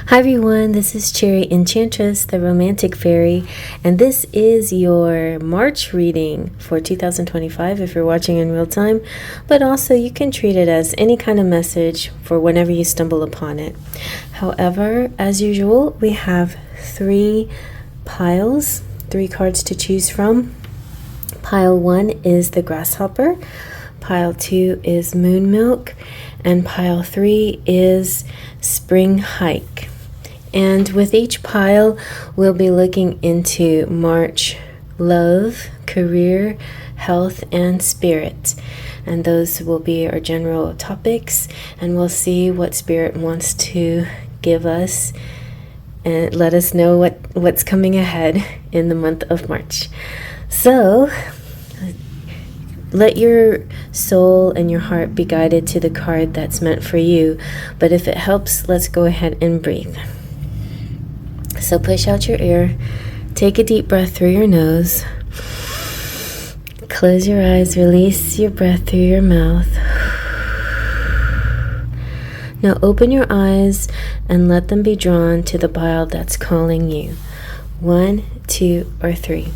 Hi everyone, this is CherryEnchantress, the romantic fairy, and this is your March reading for 2025 if you're watching in real time, but also you can treat it as any kind of message for whenever you stumble upon it. However, as usual, we have three piles, three cards to choose from. Pile 1 is the Grasshopper, Pile 2 is Moon Milk, and Pile 3 is Spring Hike. And with each pile, we'll be looking into March love, career, health, and spirit. And those will be our general topics, and we'll see what Spirit wants to give us and let us know what's coming ahead in the month of March. So, let your soul and your heart be guided to the card that's meant for you. But if it helps, let's go ahead and breathe. So push out your air, take a deep breath through your nose, close your eyes, release your breath through your mouth. Now open your eyes and let them be drawn to the pile that's calling you. 1, 2, or 3.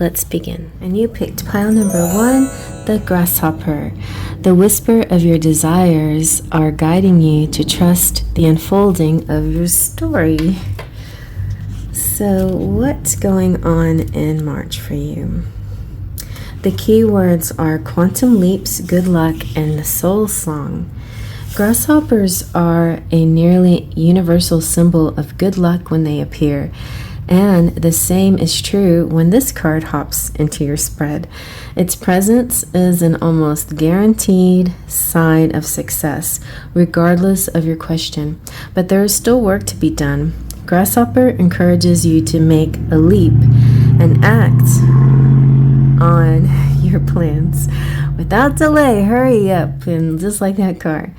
Let's begin. And you picked pile number 1, the Grasshopper. The whisper of your desires are guiding you to trust the unfolding of your story. So what's going on in March for you? The key words are quantum leaps, good luck, and the soul song. Grasshoppers are a nearly universal symbol of good luck when they appear. And the same is true when this card hops into your spread. Its presence is an almost guaranteed sign of success, regardless of your question. But there is still work to be done. Grasshopper encourages you to make a leap and act on your plans. Without delay, hurry up, and just like that card.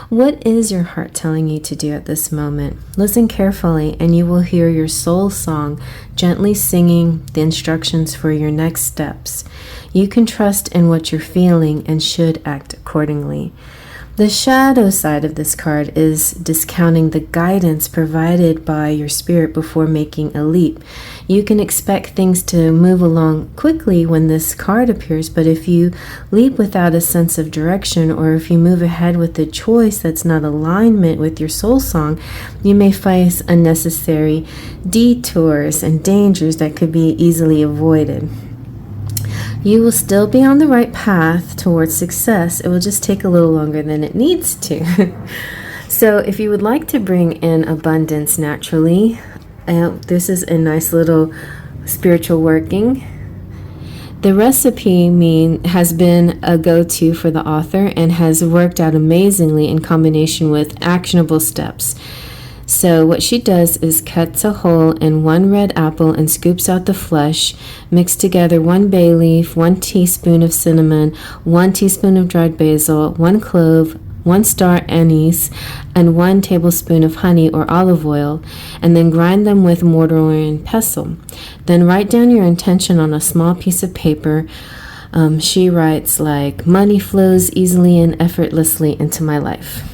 What is your heart telling you to do at this moment? Listen carefully and you will hear your soul song gently singing the instructions for your next steps. You can trust in what you're feeling and should act accordingly. The shadow side of this card is discounting the guidance provided by your spirit before making a leap. You can expect things to move along quickly when this card appears, but if you leap without a sense of direction, or if you move ahead with a choice that's not alignment with your soul song, you may face unnecessary detours and dangers that could be easily avoided. You will still be on the right path towards success. It will just take a little longer than it needs to. So if you would like to bring in abundance naturally, this is a nice little spiritual working. The recipe has been a go-to for the author and has worked out amazingly in combination with actionable steps. So what she does is cuts a hole in 1 red apple and scoops out the flesh, mix together 1 bay leaf, 1 teaspoon of cinnamon, 1 teaspoon of dried basil, 1 clove, 1 star anise, and 1 tablespoon of honey or olive oil, and then grind them with mortar and pestle. Then write down your intention on a small piece of paper. She writes like, money flows easily and effortlessly into my life.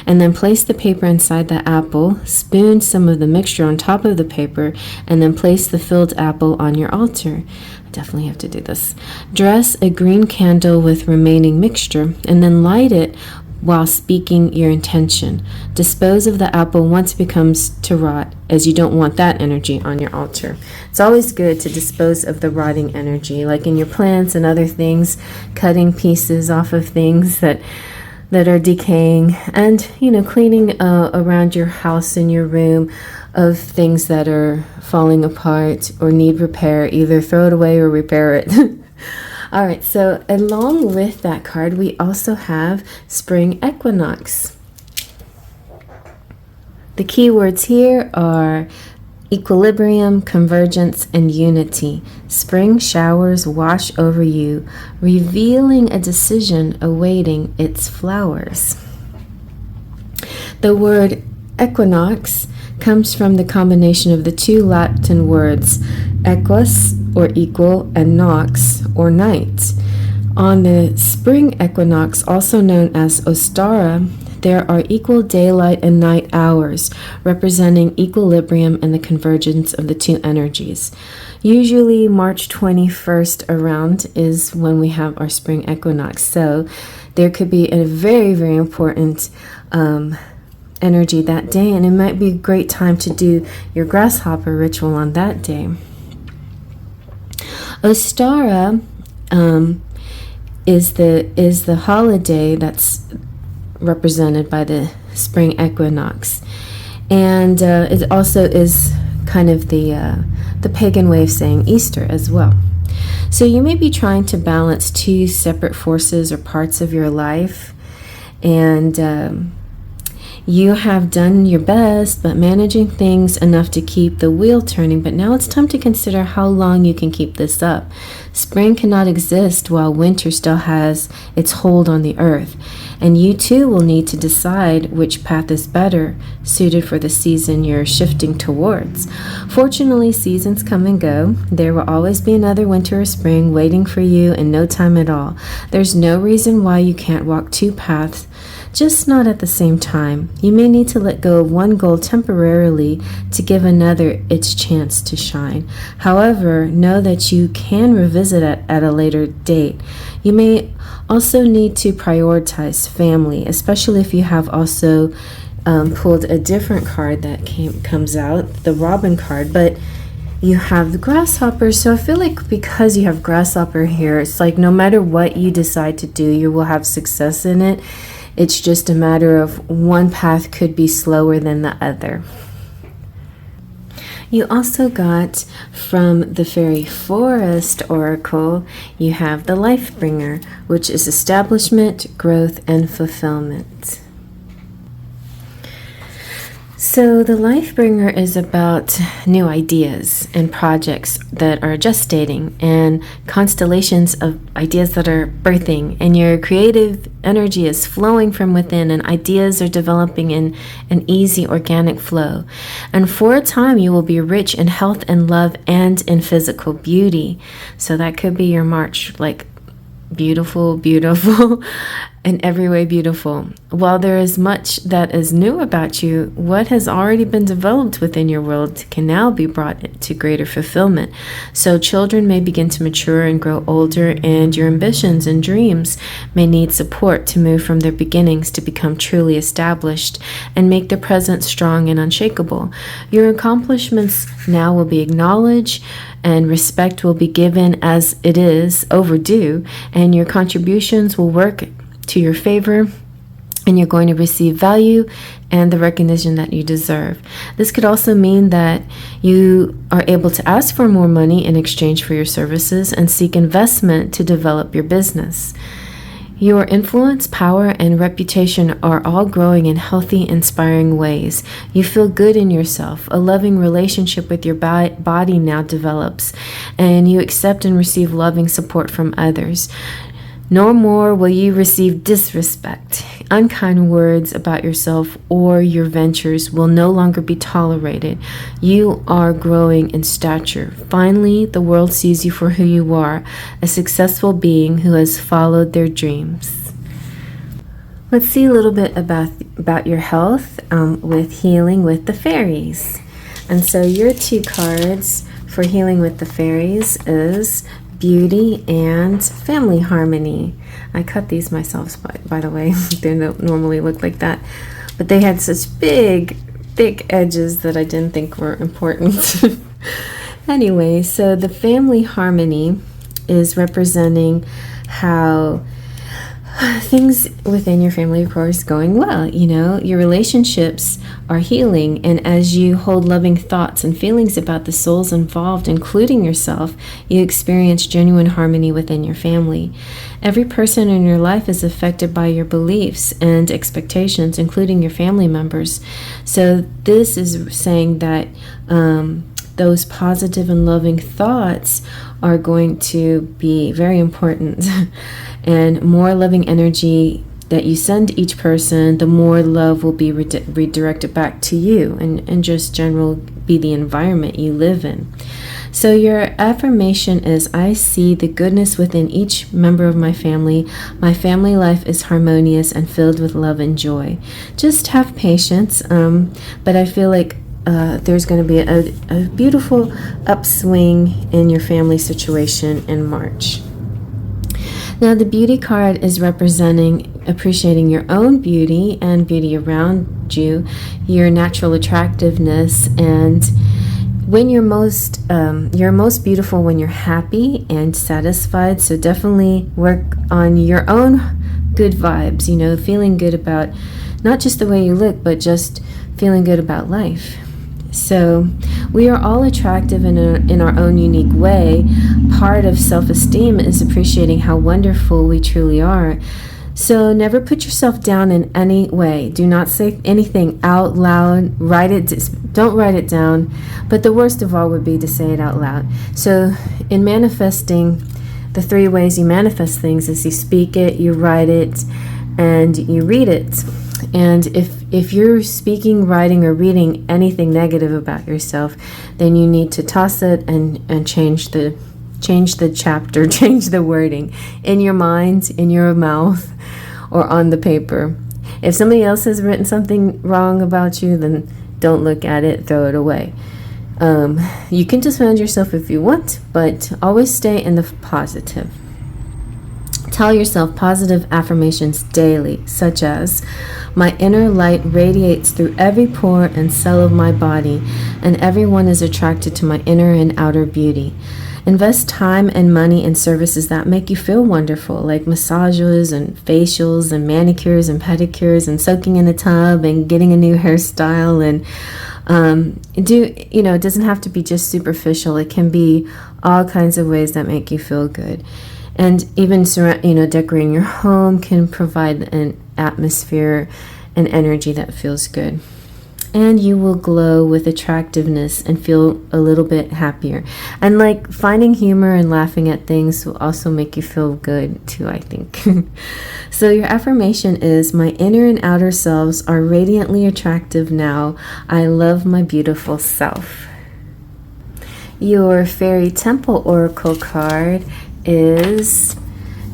And then place the paper inside the apple, spoon some of the mixture on top of the paper, and then place the filled apple on your altar. I definitely have to do this. Dress a green candle with remaining mixture, and then light it while speaking your intention. Dispose of the apple once it becomes to rot, as you don't want that energy on your altar. It's always good to dispose of the rotting energy, like in your plants and other things, cutting pieces off of things that are decaying, and cleaning around your house and your room of things that are falling apart or need repair. Either throw it away or repair it. All right, so along with that card we also have spring equinox. The key words here are equilibrium, convergence, and unity. Spring showers wash over you, revealing a decision awaiting its flowers. The word equinox comes from the combination of the 2 Latin words equus, or equal, and nox, or night. On the spring equinox, also known as Ostara, there are equal daylight and night hours, representing equilibrium and the convergence of the two energies. Usually March 21st around is when we have our spring equinox. So there could be a very, very important energy that day, and it might be a great time to do your grasshopper ritual on that day. Ostara is the holiday that's represented by the spring equinox, and it also is kind of the pagan way of saying Easter as well. So you may be trying to balance two separate forces or parts of your life, and you have done your best, but managing things enough to keep the wheel turning. But now it's time to consider how long you can keep this up. Spring cannot exist while winter still has its hold on the earth. And you too will need to decide which path is better suited for the season you're shifting towards. Fortunately, seasons come and go. There will always be another winter or spring waiting for you in no time at all. There's no reason why you can't walk two paths, just not at the same time. You may need to let go of one goal temporarily to give another its chance to shine. However, know that you can revisit it at a later date. You may also need to prioritize family, especially if you have also pulled a different card that comes out, the Robin card, but you have the Grasshopper. So I feel like because you have Grasshopper here, it's like no matter what you decide to do, you will have success in it. It's just a matter of one path could be slower than the other. You also got from the Faery Forest Oracle, you have the Life Bringer, which is establishment, growth, and fulfillment. So the Life Bringer is about new ideas and projects that are gestating and constellations of ideas that are birthing, and your creative energy is flowing from within and ideas are developing in an easy organic flow. And for a time you will be rich in health and love and in physical beauty. So that could be your March, like beautiful, beautiful, in every way beautiful. While there is much that is new about you, what has already been developed within your world can now be brought to greater fulfillment. So children may begin to mature and grow older, and your ambitions and dreams may need support to move from their beginnings to become truly established and make their present strong and unshakable. Your accomplishments now will be acknowledged, and respect will be given as it is overdue, and your contributions will work to your favor, and you're going to receive value and the recognition that you deserve. This could also mean that you are able to ask for more money in exchange for your services and seek investment to develop your business. Your influence, power, and reputation are all growing in healthy, inspiring ways. You feel good in yourself. A loving relationship with your body now develops, and you accept and receive loving support from others. No more will you receive disrespect. Unkind words about yourself or your ventures will no longer be tolerated. You are growing in stature. Finally, the world sees you for who you are, a successful being who has followed their dreams. Let's see a little bit about your health with healing with the fairies. And so your two cards for healing with the fairies is Beauty and Family Harmony. I cut these myself, by the way. They don't normally look like that, but they had such big, thick edges that I didn't think were important. Anyway, so the Family Harmony is representing how things within your family, of course, going well. You know, your relationships are healing, and as you hold loving thoughts and feelings about the souls involved, including yourself, you experience genuine harmony within your family. Every person in your life is affected by your beliefs and expectations, including your family members. So this is saying that those positive and loving thoughts are going to be very important and more loving energy that you send each person, the more love will be redirected back to you, and just general be the environment you live in. So your affirmation is, I see the goodness within each member of my family. My family life is harmonious and filled with love and joy. Just have patience, but I feel like there's going to be a beautiful upswing in your family situation in March. Now, the beauty card is representing appreciating your own beauty and beauty around you, your natural attractiveness, and when you're most beautiful when you're happy and satisfied. So definitely work on your own good vibes, feeling good about not just the way you look, but just feeling good about life. So we are all attractive in our own unique way. Part of self-esteem is appreciating how wonderful we truly are. So never put yourself down in any way. Do not say anything out loud. Don't write it down. But the worst of all would be to say it out loud. So in manifesting, the 3 ways you manifest things is you speak it, you write it, and you read it. And if you're speaking, writing, or reading anything negative about yourself, then you need to toss it and change the chapter, change the wording in your mind, in your mouth, or on the paper. If somebody else has written something wrong about you, then don't look at it, throw it away. You can defend yourself if you want, but always stay in the positive. Tell yourself positive affirmations daily, such as, my inner light radiates through every pore and cell of my body, and everyone is attracted to my inner and outer beauty. Invest time and money in services that make you feel wonderful, like massages and facials and manicures and pedicures and soaking in a tub and getting a new hairstyle. And it doesn't have to be just superficial. It can be all kinds of ways that make you feel good. And even decorating your home can provide an atmosphere and energy that feels good. And you will glow with attractiveness and feel a little bit happier. And like finding humor and laughing at things will also make you feel good too, I think. So your affirmation is, my inner and outer selves are radiantly attractive now. I love my beautiful self. Your Fairy Temple Oracle card is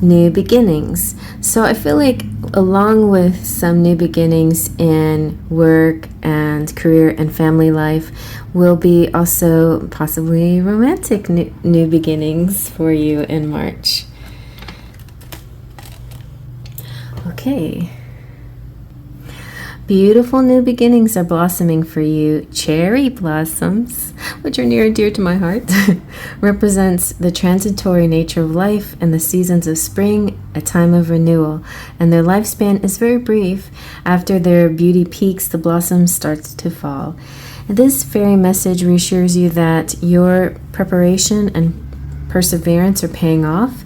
New Beginnings. So I feel like along with some new beginnings in work and career and family life will be also possibly romantic new beginnings for you in March. Okay. Beautiful new beginnings are blossoming for you. Cherry blossoms, which are near and dear to my heart, represents the transitory nature of life and the seasons of spring, a time of renewal. And their lifespan is very brief. After their beauty peaks, the blossom starts to fall. And this fairy message reassures you that your preparation and perseverance are paying off,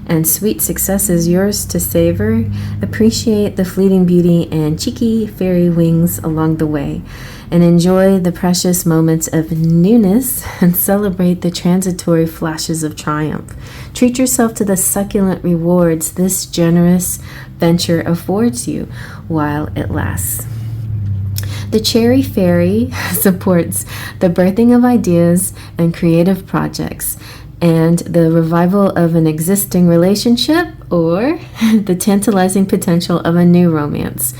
and sweet success is yours to savor. Appreciate the fleeting beauty and cheeky fairy wings along the way, and enjoy the precious moments of newness and celebrate the transitory flashes of triumph. Treat yourself to the succulent rewards this generous venture affords you while it lasts. The Cherry Fairy supports the birthing of ideas and creative projects, and the revival of an existing relationship, or the tantalizing potential of a new romance.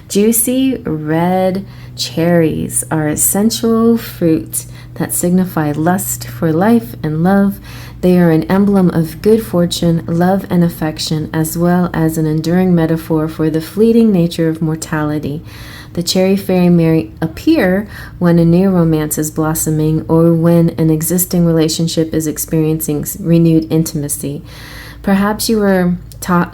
Juicy red cherries are essential fruit that signify lust for life and love. They are an emblem of good fortune, love, and affection, as well as an enduring metaphor for the fleeting nature of mortality. The Cherry Fairy may appear when a new romance is blossoming or when an existing relationship is experiencing renewed intimacy. Perhaps you were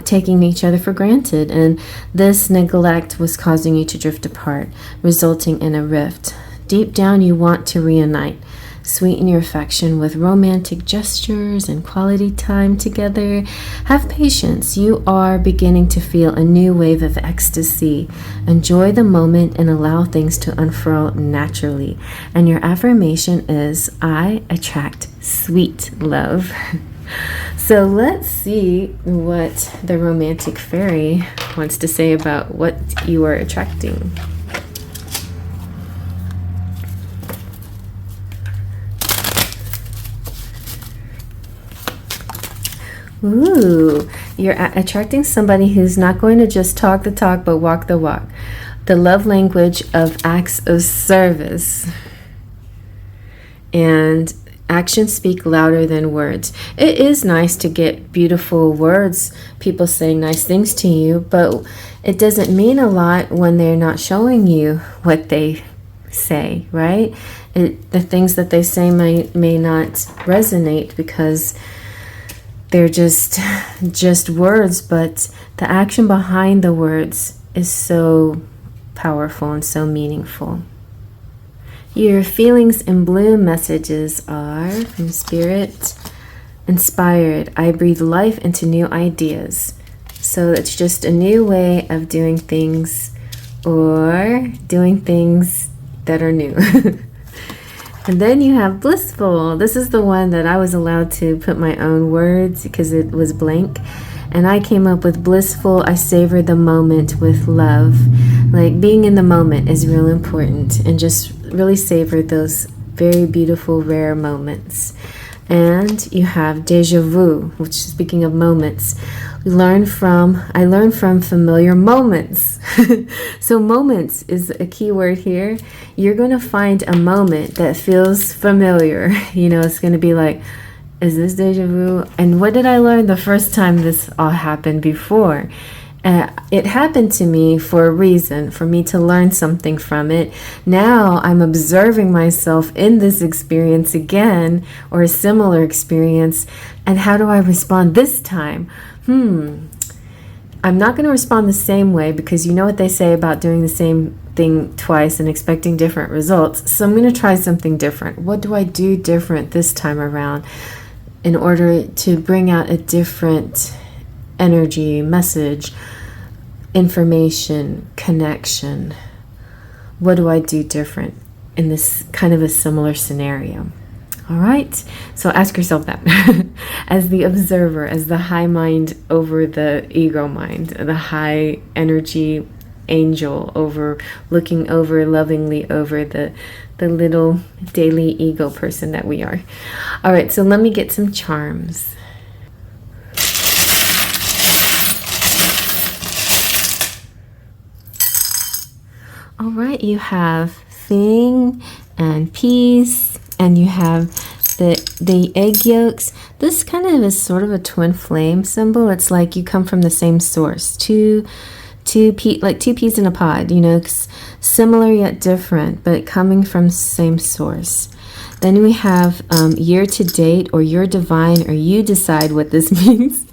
taking each other for granted, and this neglect was causing you to drift apart, resulting in a rift. Deep down, you want to reunite. Sweeten your affection with romantic gestures and quality time together. Have patience. You are beginning to feel a new wave of ecstasy. Enjoy the moment and allow things to unfurl naturally. And your affirmation is, I attract sweet love. So let's see what the romantic fairy wants to say about what you are attracting. Ooh, you're attracting somebody who's not going to just talk the talk but walk the walk. The love language of acts of service. And actions speak louder than words. It is nice to get beautiful words, people saying nice things to you, but it doesn't mean a lot when they're not showing you what they say, right? The things that they say may not resonate because they're just words, but the action behind the words is so powerful and so meaningful. Your feelings in bloom messages are from Spirit. Inspired. I breathe life into new ideas. So it's just a new way of doing things or doing things that are new. And then you have blissful. This is the one that I was allowed to put my own words because it was blank. And I came up with blissful. I savor the moment with love. Like being in the moment is real important, and just really savor those very beautiful, rare moments. And you have deja vu, which, speaking of moments, I learn from familiar moments. So moments is a key word here. You're going to find a moment that feels familiar. You know, it's going to be like, is this deja vu? And what did I learn the first time this all happened before? It happened to me for a reason, for me to learn something from it. Now I'm observing myself in this experience again, or a similar experience, and how do I respond this time? I'm not going to respond the same way, because you know what they say about doing the same thing twice and expecting different results. So I'm going to try something different. What do I do different this time around in order to bring out a different energy, message, information, connection? What do I do different in this kind of a similar scenario? All right, so ask yourself that as the observer, as the high mind over the ego mind, the high energy angel over looking over lovingly over the little daily ego person that we are. All right, so let me get some charms. All right, you have Thing and Peace, and you have the egg yolks. This kind of is sort of a twin flame symbol. It's like you come from the same source. Like two peas in a pod, you know, similar yet different, but coming from same source. Then we have year to date, or your divine, or you decide what this means.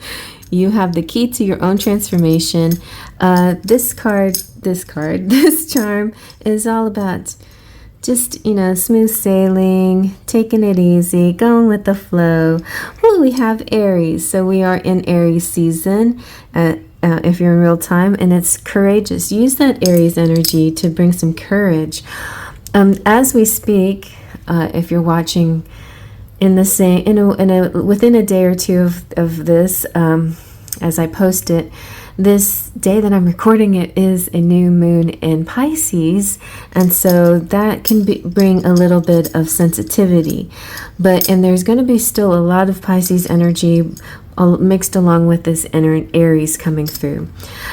You have the key to your own transformation. This charm is all about just, you know, smooth sailing, taking it easy, going with the flow. Well, we have Aries, so we are in Aries season if you're in real time, and it's courageous. Use that Aries energy to bring some courage. As we speak, if you're watching in the same within a day or two of this, as I post it, this day that I'm recording it is a new moon in Pisces, and so that can bring a little bit of sensitivity, and there's going to be still a lot of Pisces energy mixed along with this inner Aries coming through.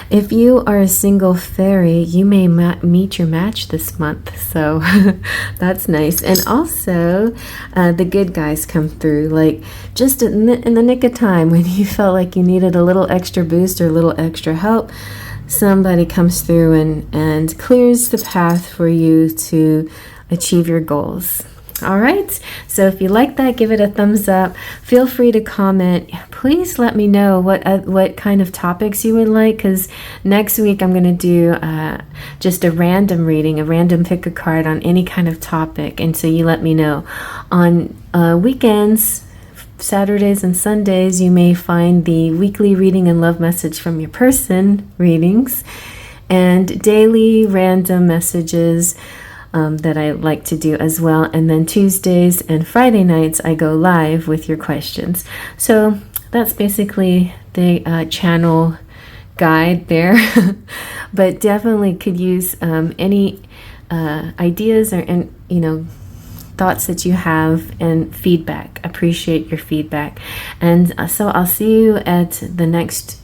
If you are a single fairy, you may meet your match this month, so that's nice. And also the good guys come through, like just in the nick of time when you felt like you needed a little extra boost or a little extra help. Somebody comes through and clears the path for you to achieve your goals. All right, so if you like that, give it a thumbs up. Feel free to comment. Please let me know what kind of topics you would like, because next week I'm going to do just a random reading, a random pick a card on any kind of topic, and so you let me know. On weekends, Saturdays and Sundays, you may find the weekly reading and love message from your person readings, and daily random messages that I like to do as well. And then Tuesdays and Friday nights, I go live with your questions. So that's basically the channel guide there. But definitely could use any ideas or thoughts that you have and feedback. Appreciate your feedback. And so I'll see you at the next.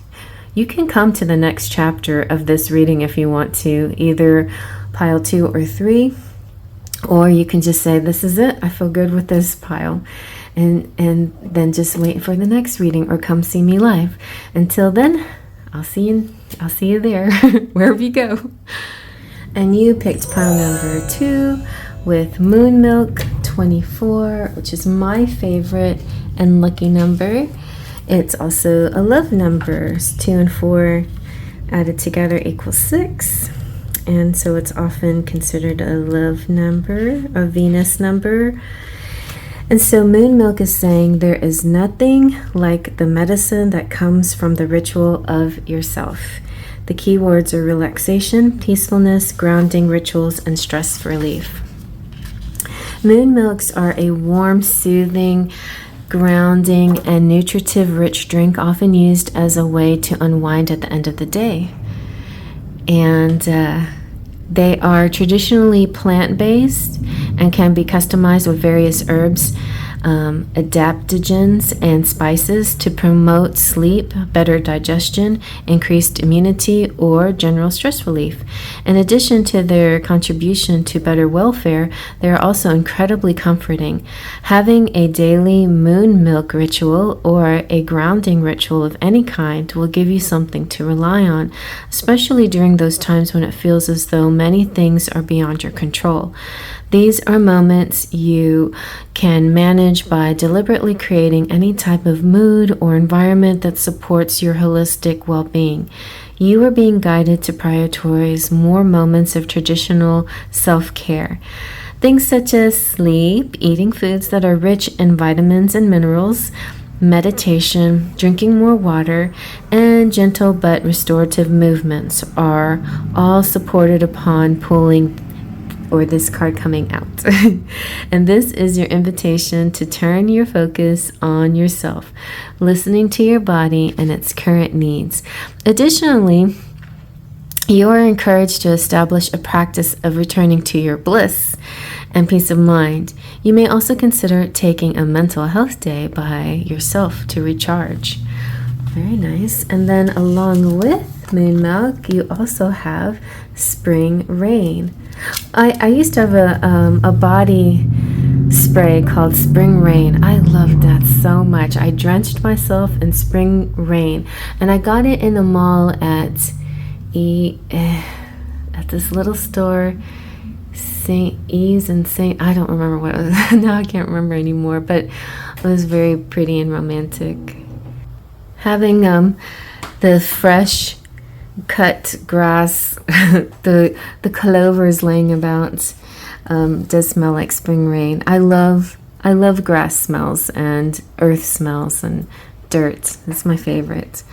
You can come to the next chapter of this reading if you want to, either pile 2 or 3, or you can just say, this is it, I feel good with this pile, and then just wait for the next reading or come see me live. Until then, I'll see you there wherever you go. And you picked pile number 2 with Moon Milk 24, which is my favorite and lucky number. It's also a love number. 2 and 4 added together equals 6. And so it's often considered a love number, a Venus number. And so Moon Milk is saying there is nothing like the medicine that comes from the ritual of yourself. The key words are relaxation, peacefulness, grounding rituals, and stress relief. Moon milks are a warm, soothing, grounding, and nutritive rich drink often used as a way to unwind at the end of the day. And they are traditionally plant-based and can be customized with various herbs, adaptogens, and spices to promote sleep, better digestion, increased immunity, or general stress relief. In addition to their contribution to better welfare, they are also incredibly comforting. Having a daily moon milk ritual or a grounding ritual of any kind will give you something to rely on, especially during those times when it feels as though many things are beyond your control. These are moments you can manage by deliberately creating any type of mood or environment that supports your holistic well-being. You are being guided to prioritize more moments of traditional self-care. Things such as sleep, eating foods that are rich in vitamins and minerals, meditation, drinking more water, and gentle but restorative movements are all supported upon pulling or this card coming out. And this is your invitation to turn your focus on yourself, listening to your body and its current needs. Additionally, you are encouraged to establish a practice of returning to your bliss and peace of mind. You may also consider taking a mental health day by yourself to recharge. Very nice. And then along with Moon Milk, you also have Spring Rain. I used to have a body spray called Spring Rain. I loved that so much. I drenched myself in Spring Rain, and I got it in the mall at this little store, St. E's and St. I don't remember what it was. Now I can't remember anymore, but it was very pretty and romantic. Having the fresh cut grass, the clovers laying about, does smell like spring rain. I love grass smells and earth smells and dirt. It's my favorite.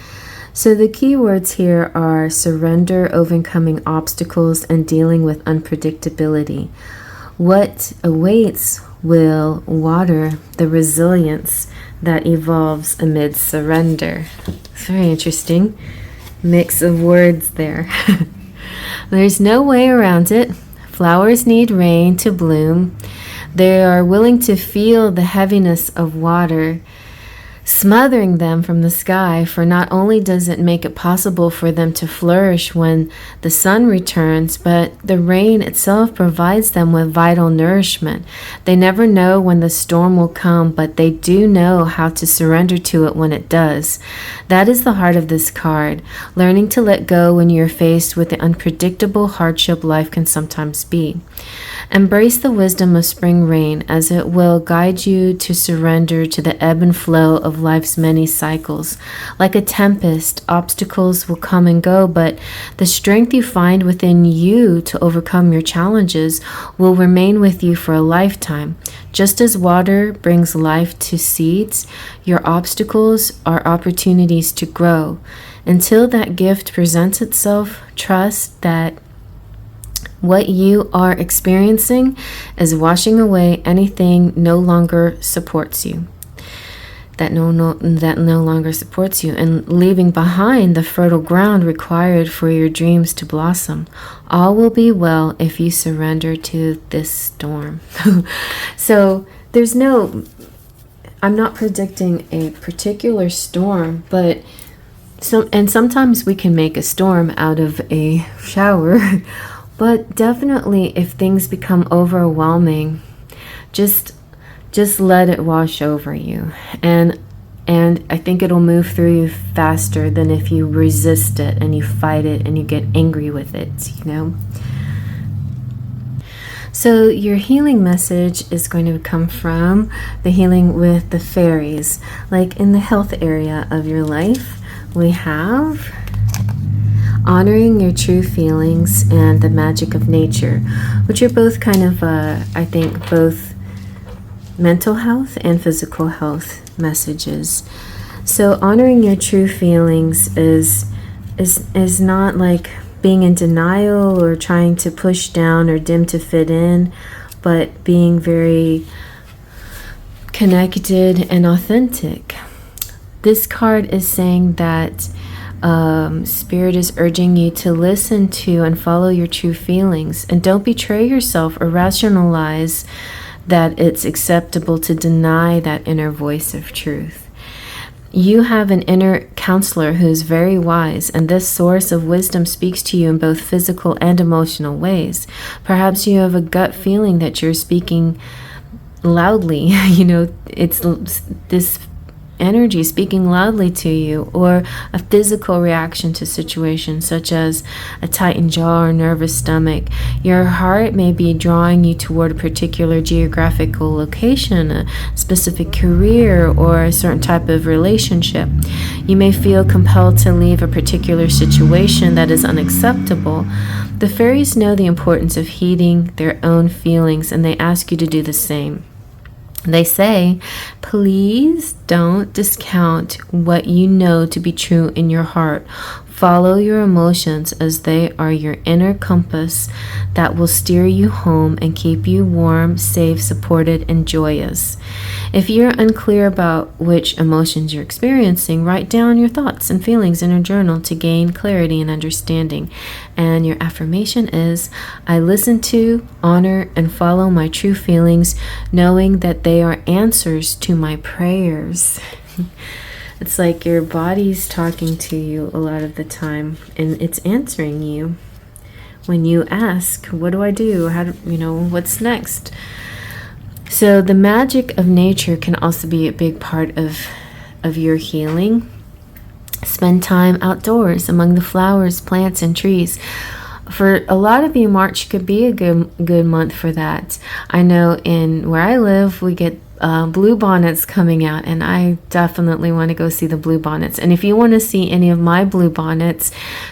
So the key words here are surrender, overcoming obstacles, and dealing with unpredictability. What awaits will water the resilience that evolves amid surrender. It's very interesting mix of words there. There's no way around it. Flowers need rain to bloom. They are willing to feel the heaviness of water smothering them from the sky, for not only does it make it possible for them to flourish when the sun returns, but the rain itself provides them with vital nourishment. They never know when the storm will come, but they do know how to surrender to it when it does. That is the heart of this card, learning to let go when you're faced with the unpredictable hardship life can sometimes be. Embrace the wisdom of spring rain, as it will guide you to surrender to the ebb and flow of life's many cycles. Like a tempest, obstacles will come and go, but the strength you find within you to overcome your challenges will remain with you for a lifetime. Just as water brings life to seeds, your obstacles are opportunities to grow. Until that gift presents itself, trust that What you are experiencing is washing away anything no longer supports you. That no longer supports you, and leaving behind the fertile ground required for your dreams to blossom. All will be well if you surrender to this storm. So I'm not predicting a particular storm, but sometimes we can make a storm out of a shower. But definitely if things become overwhelming, just let it wash over you, and I think it'll move through you faster than if you resist it and you fight it and you get angry with it, So your healing message is going to come from the healing with the fairies. Like in the health area of your life, we have honoring your true feelings and the magic of nature, which are both kind of, I think, both mental health and physical health messages. So honoring your true feelings is not like being in denial or trying to push down or dim to fit in, but being very connected and authentic. This card is saying that Spirit is urging you to listen to and follow your true feelings, and don't betray yourself or rationalize that it's acceptable to deny that inner voice of truth. You have an inner counselor who's very wise, and this source of wisdom speaks to you in both physical and emotional ways. Perhaps you have a gut feeling that you're speaking loudly. It's this energy speaking loudly to you, or a physical reaction to situations such as a tightened jaw or nervous stomach. Your heart may be drawing you toward a particular geographical location, a specific career, or a certain type of relationship. You may feel compelled to leave a particular situation that is unacceptable. The fairies know the importance of heeding their own feelings, and they ask you to do the same. They say, please don't discount what you know to be true in your heart. Follow your emotions, as they are your inner compass that will steer you home and keep you warm, safe, supported, and joyous. If you're unclear about which emotions you're experiencing, write down your thoughts and feelings in a journal to gain clarity and understanding. And your affirmation is, I listen to, honor, and follow my true feelings, knowing that they are answers to my prayers. It's like your body's talking to you a lot of the time, and it's answering you when you ask, what do I do? What's next? So the magic of nature can also be a big part of your healing. Spend time outdoors among the flowers, plants, and trees. For a lot of you, March could be a good month for that. I know in where I live, we get blue bonnets coming out, and I definitely want to go see the blue bonnets. And if you want to see any of my blue bonnets,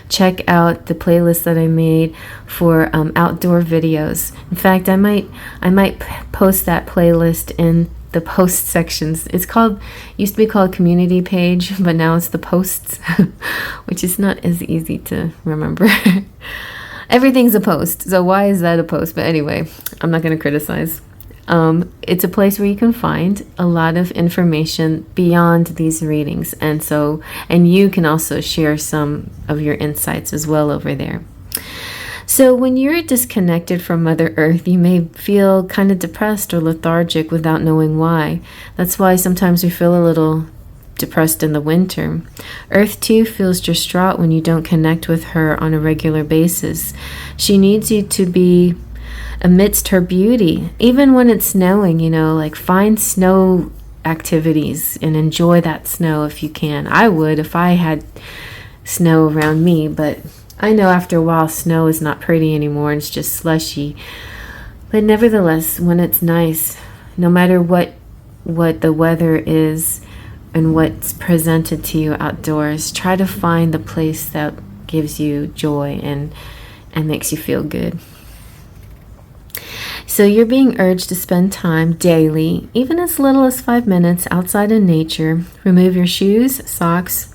check out the playlist that I made for outdoor videos. In fact, I might post that playlist in the post sections. Used to be called community page, but now it's the posts, which is not as easy to remember. Everything's a post, so why is that a post? But anyway, I'm not going to criticize. It's a place where you can find a lot of information beyond these readings, and you can also share some of your insights as well over there. So when you're disconnected from Mother Earth, you may feel kind of depressed or lethargic without knowing why. That's why sometimes we feel a little depressed in the winter. Earth too feels distraught when you don't connect with her on a regular basis. She needs you to be amidst her beauty, even when it's snowing. Find snow activities and enjoy that snow if you can. I would if I had snow around me, but I know after a while snow is not pretty anymore, and it's just slushy. But nevertheless, when it's nice, no matter what the weather is and what's presented to you outdoors, try to find the place that gives you joy and makes you feel good. So you're being urged to spend time daily, even as little as 5 minutes, outside in nature. Remove your shoes, socks,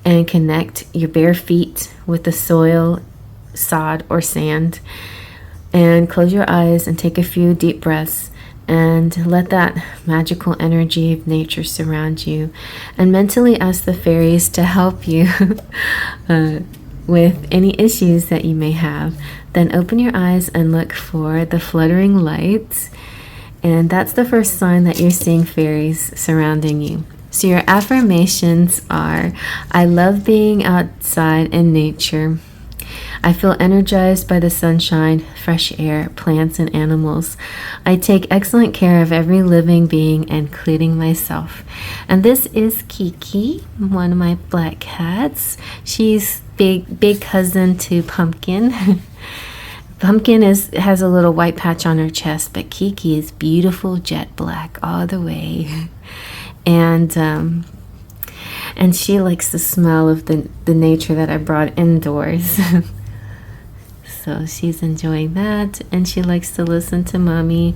and connect your bare feet with the soil, sod, or sand. And close your eyes and take a few deep breaths and let that magical energy of nature surround you. And mentally ask the fairies to help you with any issues that you may have. Then open your eyes and look for the fluttering lights. And that's the first sign that you're seeing fairies surrounding you. So your affirmations are, I love being outside in nature. I feel energized by the sunshine, fresh air, plants, and animals. I take excellent care of every living being, including myself. And this is Kiki, one of my black cats. She's big cousin to Pumpkin. Pumpkin has a little white patch on her chest, but Kiki is beautiful jet black all the way. And she likes the smell of the nature that I brought indoors. So she's enjoying that, and she likes to listen to Mommy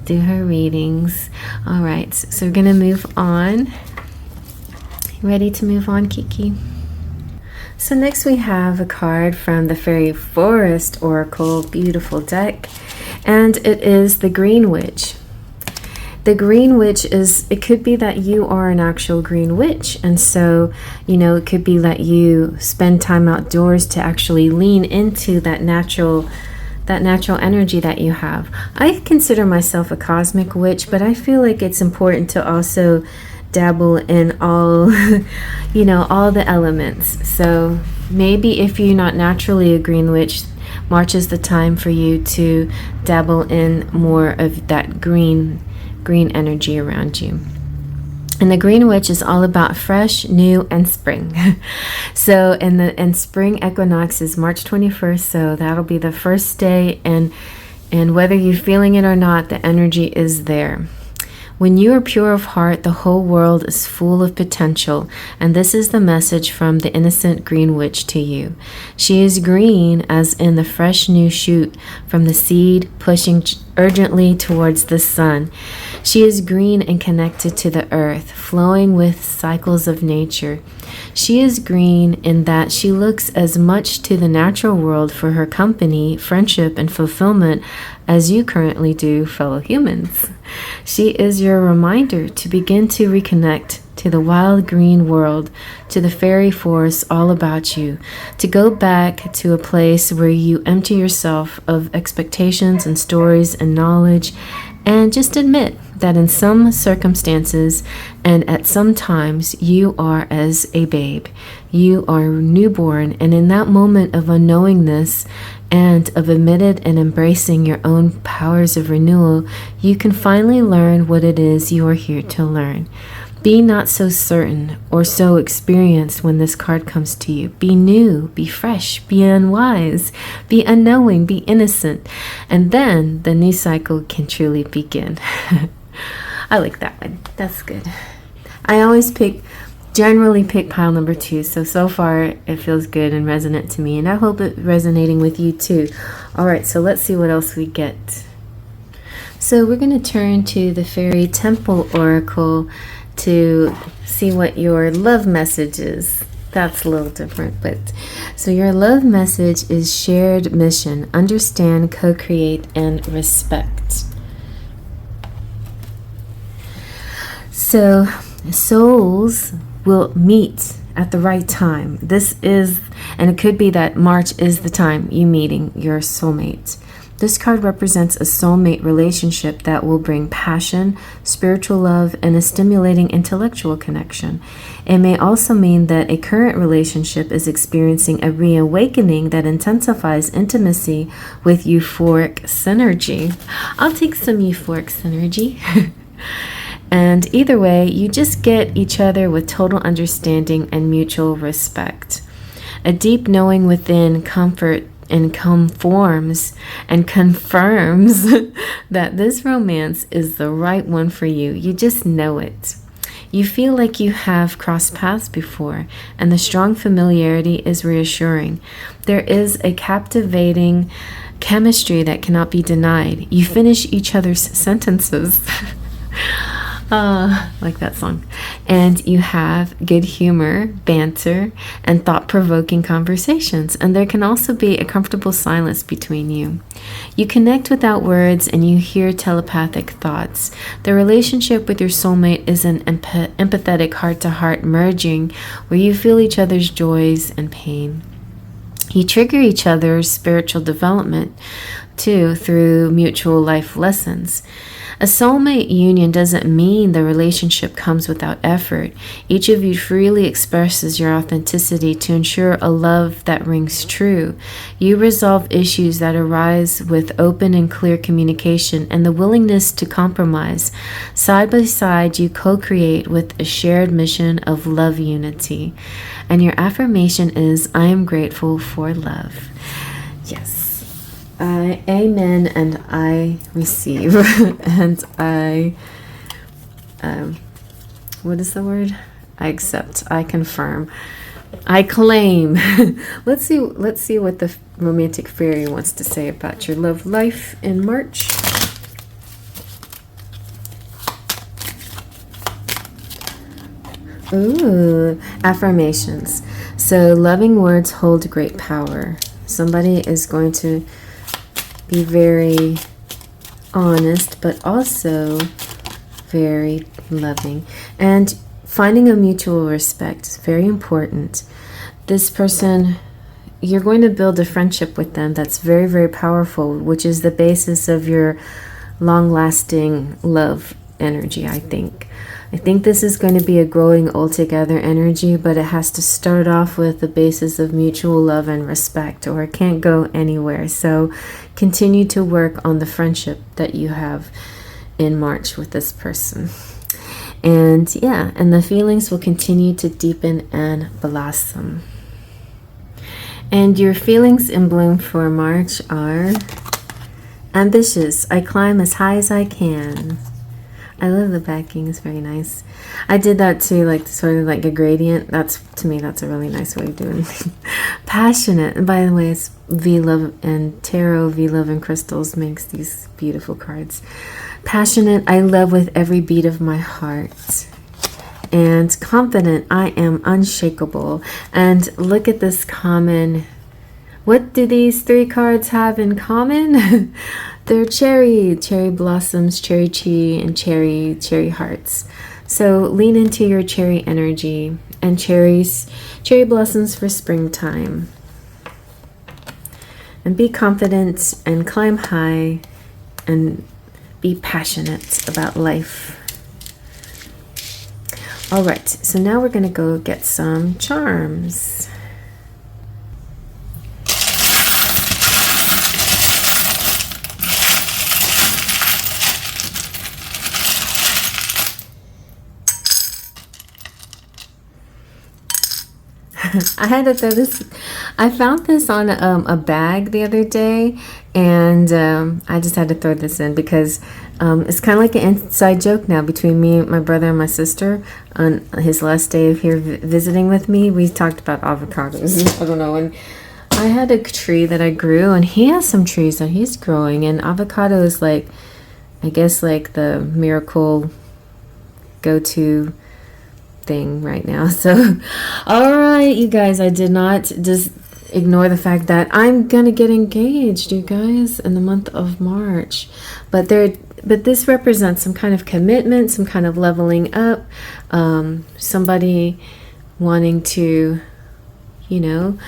do her readings. All right, so we're gonna move on. Ready to move on, Kiki? So next we have a card from the Faery Forest Oracle, beautiful deck, and it is the Green Witch. The Green Witch it could be that you are an actual Green Witch, and so, it could be that you spend time outdoors to actually lean into that natural energy that you have. I consider myself a cosmic witch, but I feel like it's important to also dabble in all, all the elements. So maybe if you're not naturally a Green Witch, March is the time for you to dabble in more of that green energy around you. And the Green Witch is all about fresh, new, and spring. So and spring equinox is March 21st, so that'll be the first day, and whether you're feeling it or not, the energy is there. When you are pure of heart, the whole world is full of potential, and this is the message from the innocent Green Witch to you. She is green as in the fresh new shoot from the seed pushing urgently towards the sun. She is green and connected to the earth, flowing with cycles of nature. She is green in that she looks as much to the natural world for her company, friendship, and fulfillment as you currently do fellow humans. She is your reminder to begin to reconnect to the wild green world, to the fairy forest all about you, to go back to a place where you empty yourself of expectations and stories and knowledge, and just admit that in some circumstances and at some times you are as a babe. You are newborn, and in that moment of unknowingness and of admitted and embracing your own powers of renewal, you can finally learn what it is you are here to learn. Be not so certain or so experienced when this card comes to you. Be new, be fresh, be unwise, be unknowing, be innocent, and then the new cycle can truly begin. I like that one. That's good. I always generally pick pile number 2, so far it feels good and resonant to me, and I hope it's resonating with you too. All right, so let's see what else we get. So we're going to turn to the Fairy Temple Oracle to see what your love message is. That's a little different, but so your love message is shared mission, understand, co-create, and respect. So souls will meet at the right time. And it could be that March is the time you meeting your soulmate. This card represents a soulmate relationship that will bring passion, spiritual love, and a stimulating intellectual connection. It may also mean that a current relationship is experiencing a reawakening that intensifies intimacy with euphoric synergy. I'll take some euphoric synergy. And either way, you just get each other with total understanding and mutual respect. A deep knowing within comfort and confirms that this romance is the right one for you. You just know it. You feel like you have crossed paths before, and the strong familiarity is reassuring. There is a captivating chemistry that cannot be denied. You finish each other's sentences. Like that song. And you have good humor, banter, and thought-provoking conversations. And there can also be a comfortable silence between you. You connect without words and you hear telepathic thoughts. The relationship with your soulmate is an empathetic heart-to-heart merging where you feel each other's joys and pain. You trigger each other's spiritual development too through mutual life lessons. A soulmate union doesn't mean the relationship comes without effort. Each of you freely expresses your authenticity to ensure a love that rings true. You resolve issues that arise with open and clear communication and the willingness to compromise. Side by side, you co-create with a shared mission of love unity. And your affirmation is, I am grateful for love. Yes. Amen, and I receive, and I, what is the word? I accept, I confirm, I claim. Let's see what the romantic fairy wants to say about your love life in March. Ooh, affirmations. So loving words hold great power. Somebody is going to be very honest, but also very loving. And finding a mutual respect is very important. This person, you're going to build a friendship with them that's very, very powerful, which is the basis of your long-lasting love energy, I think. I think this is going to be a growing all-together energy, but it has to start off with the basis of mutual love and respect, or it can't go anywhere. So continue to work on the friendship that you have in March with this person. And yeah, and the feelings will continue to deepen and blossom. And your feelings in bloom for March are ambitious. I climb as high as I can. I love the backing, it's very nice. I did that too, like sort of like a gradient. That's, to me, that's a really nice way of doing it. Passionate, and by the way, it's V-Love and Tarot, V-Love and Crystals makes these beautiful cards. Passionate, I love with every beat of my heart. And confident, I am unshakable. And look at this common. What do these three cards have in common? They're cherry blossoms, cherry chi, and cherry hearts. So lean into your cherry energy and cherry blossoms for springtime. And be confident and climb high and be passionate about life. All right, so now we're going to go get some charms. I had to throw this. I found this on a bag the other day, and I just had to throw this in because it's kind of like an inside joke now between me, my brother, and my sister. On his last day of here visiting with me, we talked about avocados. I don't know, and I had a tree that I grew, and he has some trees that he's growing, and avocado is like, I guess, like the miracle go-to thing right now. So all right, you guys, I did not just ignore the fact that I'm gonna get engaged, you guys, in the month of March, but this represents some kind of commitment, some kind of leveling up, somebody wanting to, you know,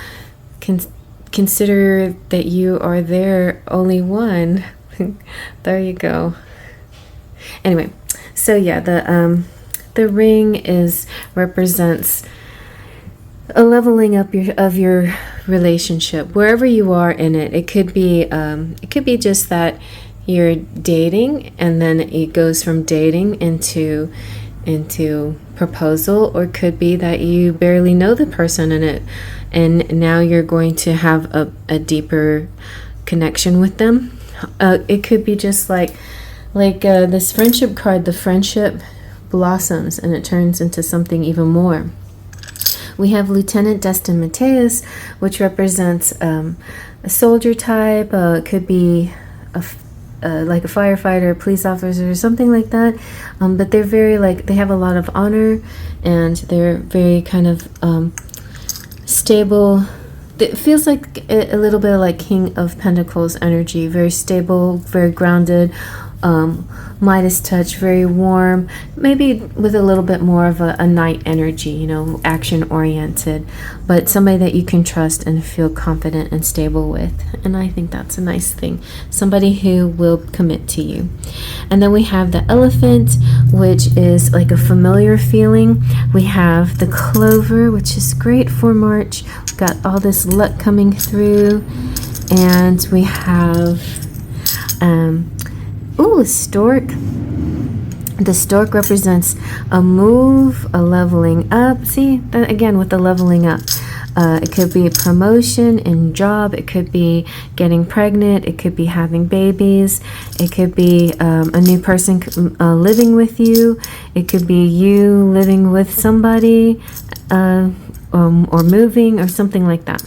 consider that you are their only one. There you go. Anyway, so yeah, the ring represents a leveling up of your relationship wherever you are in it. It could be just that you're dating and then it goes from dating into proposal, or it could be that you barely know the person in it and now you're going to have a deeper connection with them. It could be just like this friendship card. The friendship blossoms and it turns into something even more. We have Lieutenant Destin Mateus, which represents a soldier type. It could be like a firefighter, a police officer, or something like that. But they're very like, they have a lot of honor, and they're very kind of stable. It feels like a little bit like King of Pentacles energy, very stable, very grounded, Midas touch, very warm, maybe with a little bit more of a knight energy, you know, action oriented, but somebody that you can trust and feel confident and stable with. And I think that's a nice thing, somebody who will commit to you. And then we have the elephant, which is like a familiar feeling. We have the clover, which is great for March. We've got all this luck coming through. And we have ooh, a stork. The stork represents a move, a leveling up. See, that again with the leveling up. It could be a promotion in job. It could be getting pregnant. It could be having babies. It could be a new person living with you. It could be you living with somebody or moving or something like that.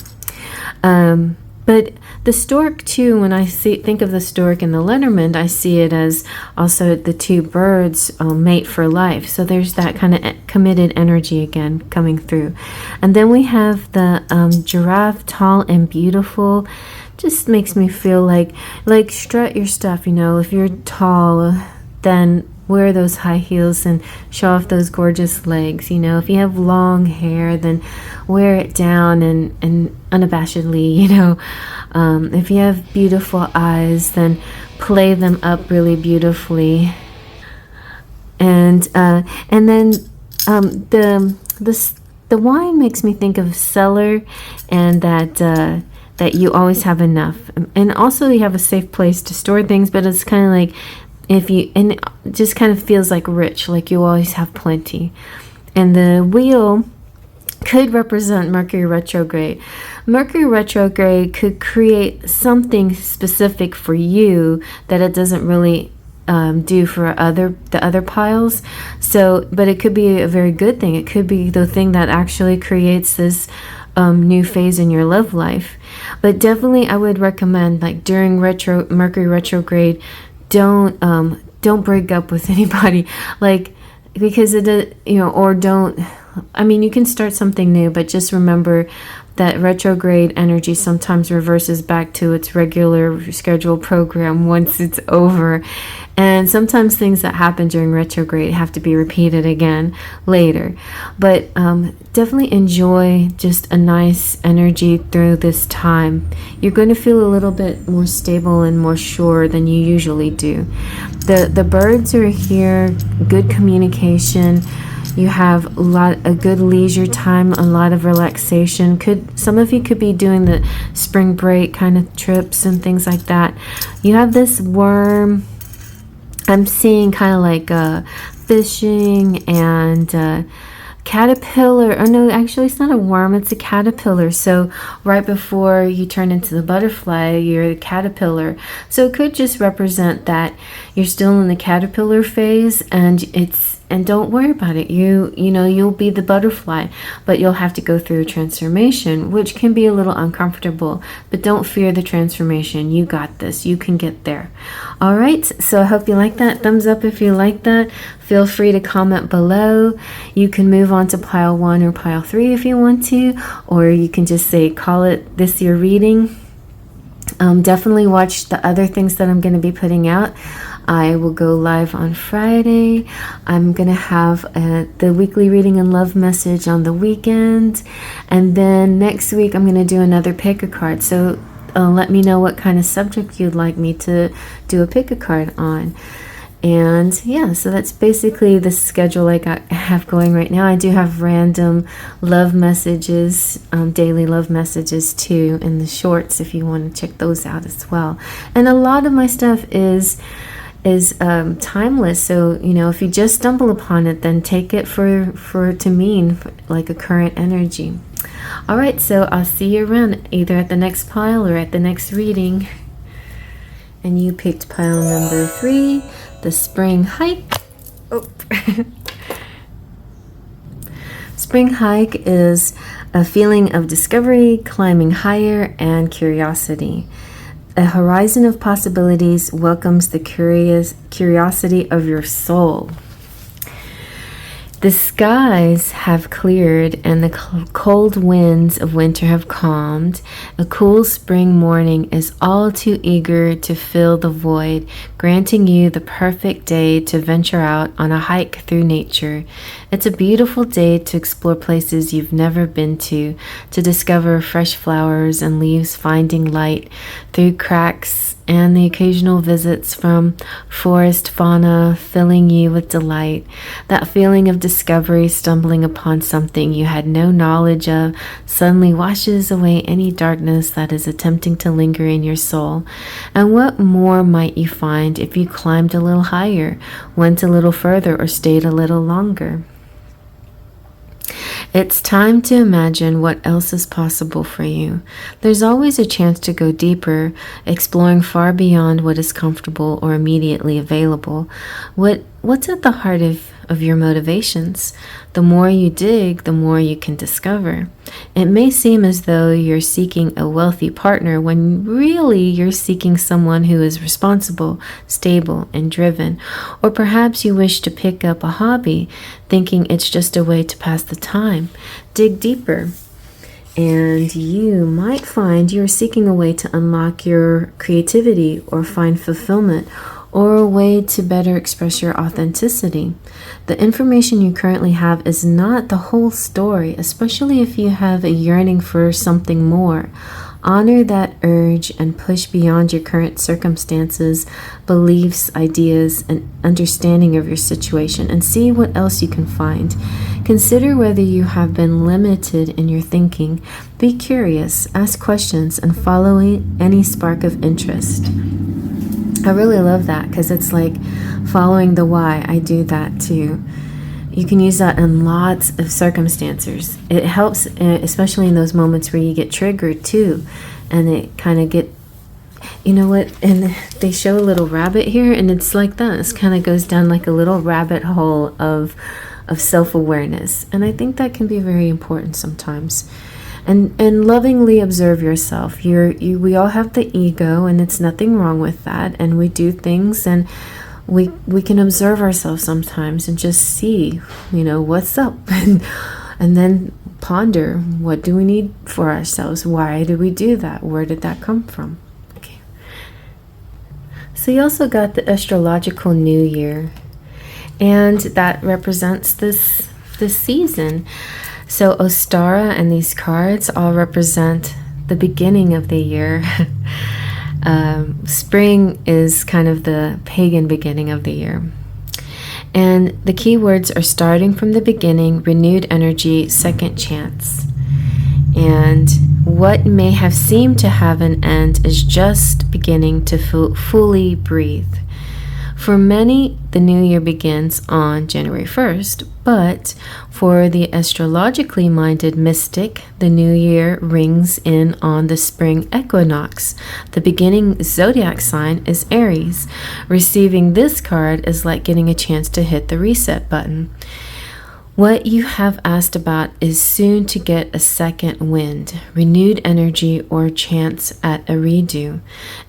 But the stork too, when I think of the stork in the Lenormand, I see it as also the two birds mate for life. So there's that kind of committed energy again coming through. And then we have the giraffe, tall and beautiful. Just makes me feel like strut your stuff, you know. If you're tall, then wear those high heels and show off those gorgeous legs. You know, if you have long hair, then wear it down and unabashedly, you know. If you have beautiful eyes, then play them up really beautifully. And then the wine makes me think of cellar, and that you always have enough, and also you have a safe place to store things. But it's kind of like, and it just kind of feels like rich, like you always have plenty. And the wheel could represent Mercury retrograde. Mercury retrograde could create something specific for you that it doesn't really do for the other piles. So, but it could be a very good thing. It could be the thing that actually creates this new phase in your love life. But definitely, I would recommend, like, during Mercury retrograde, don't break up with anybody, like, because it, you know, or don't. I mean, you can start something new, but just remember that retrograde energy sometimes reverses back to its regular scheduled program once it's over. And sometimes things that happen during retrograde have to be repeated again later. But definitely enjoy just a nice energy through this time. You're going to feel a little bit more stable and more sure than you usually do. The birds are here, good communication. You have a good leisure time, a lot of relaxation. Some of you could be doing the spring break kind of trips and things like that. You have this worm. I'm seeing kind of like fishing and caterpillar. Oh no, actually it's not a worm, it's a caterpillar. So right before you turn into the butterfly, you're the caterpillar. So it could just represent that you're still in the caterpillar phase, and don't worry about it. You know, you'll be the butterfly, but you'll have to go through a transformation, which can be a little uncomfortable. But don't fear the transformation. You got this. You can get there. All right. So I hope you like that. Thumbs up if you like that. Feel free to comment below. You can move on to pile 1 or pile 3 if you want to, or you can just say, call it this your reading. Definitely watch the other things that I'm going to be putting out. I will go live on Friday. I'm going to have the weekly reading and love message on the weekend. And then next week, I'm going to do another pick a card. So let me know what kind of subject you'd like me to do a pick a card on. And yeah, so that's basically the schedule I have going right now. I do have random love messages, daily love messages too, in the shorts if you want to check those out as well. And a lot of my stuff is timeless. So, you know, if you just stumble upon it, then take it to mean like a current energy. All right, so I'll see you around either at the next pile or at the next reading. And you picked pile number 3, the spring hike. Oh. Spring hike is a feeling of discovery, climbing higher, and curiosity. A horizon of possibilities welcomes the curiosity of your soul. The skies have cleared and the cold winds of winter have calmed. A cool spring morning is all too eager to fill the void, granting you the perfect day to venture out on a hike through nature. It's a beautiful day to explore places you've never been to discover fresh flowers and leaves finding light through cracks, and the occasional visits from forest fauna filling you with delight. That feeling of discovery, stumbling upon something you had no knowledge of, suddenly washes away any darkness that is attempting to linger in your soul. And what more might you find if you climbed a little higher, went a little further, or stayed a little longer? It's time to imagine what else is possible for you. There's always a chance to go deeper, exploring far beyond what is comfortable or immediately available. What's at the heart of your motivations? The more you dig, the more you can discover. It may seem as though you're seeking a wealthy partner when really you're seeking someone who is responsible, stable, and driven. Or perhaps you wish to pick up a hobby, thinking it's just a way to pass the time. Dig deeper, and you might find you're seeking a way to unlock your creativity or find fulfillment, or a way to better express your authenticity. The information you currently have is not the whole story, especially if you have a yearning for something more. Honor that urge and push beyond your current circumstances, beliefs, ideas, and understanding of your situation, and see what else you can find. Consider whether you have been limited in your thinking. Be curious, ask questions, and follow any spark of interest. I really love that because it's like following the why. I do that too. You can use that in lots of circumstances. It helps, especially in those moments where you get triggered too. And it kind of you know what? And they show a little rabbit here, and it's like that. It kind of goes down like a little rabbit hole of self-awareness. And I think that can be very important sometimes. And lovingly observe yourself. We all have the ego, and it's nothing wrong with that. And we do things, and we can observe ourselves sometimes and just see, what's up, and then ponder, what do we need for ourselves? Why do we do that? Where did that come from? Okay. So you also got the astrological new year, and that represents this season. So Ostara and these cards all represent the beginning of the year. Spring is kind of the pagan beginning of the year. And the key words are starting from the beginning, renewed energy, second chance. And what may have seemed to have an end is just beginning to fully breathe. For many, the new year begins on January 1st, but for the astrologically minded mystic, the new year rings in on the spring equinox. The beginning zodiac sign is Aries. Receiving this card is like getting a chance to hit the reset button. What you have asked about is soon to get a second wind, renewed energy, or chance at a redo.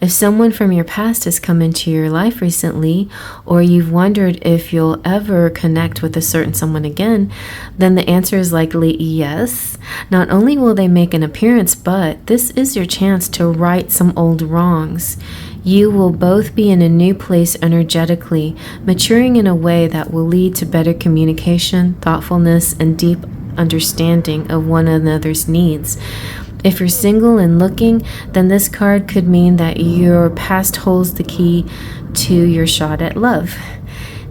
If someone from your past has come into your life recently, or you've wondered if you'll ever connect with a certain someone again, then the answer is likely yes. Not only will they make an appearance, but this is your chance to right some old wrongs. You will both be in a new place energetically, maturing in a way that will lead to better communication, thoughtfulness, and deep understanding of one another's needs. If you're single and looking, then this card could mean that your past holds the key to your shot at love.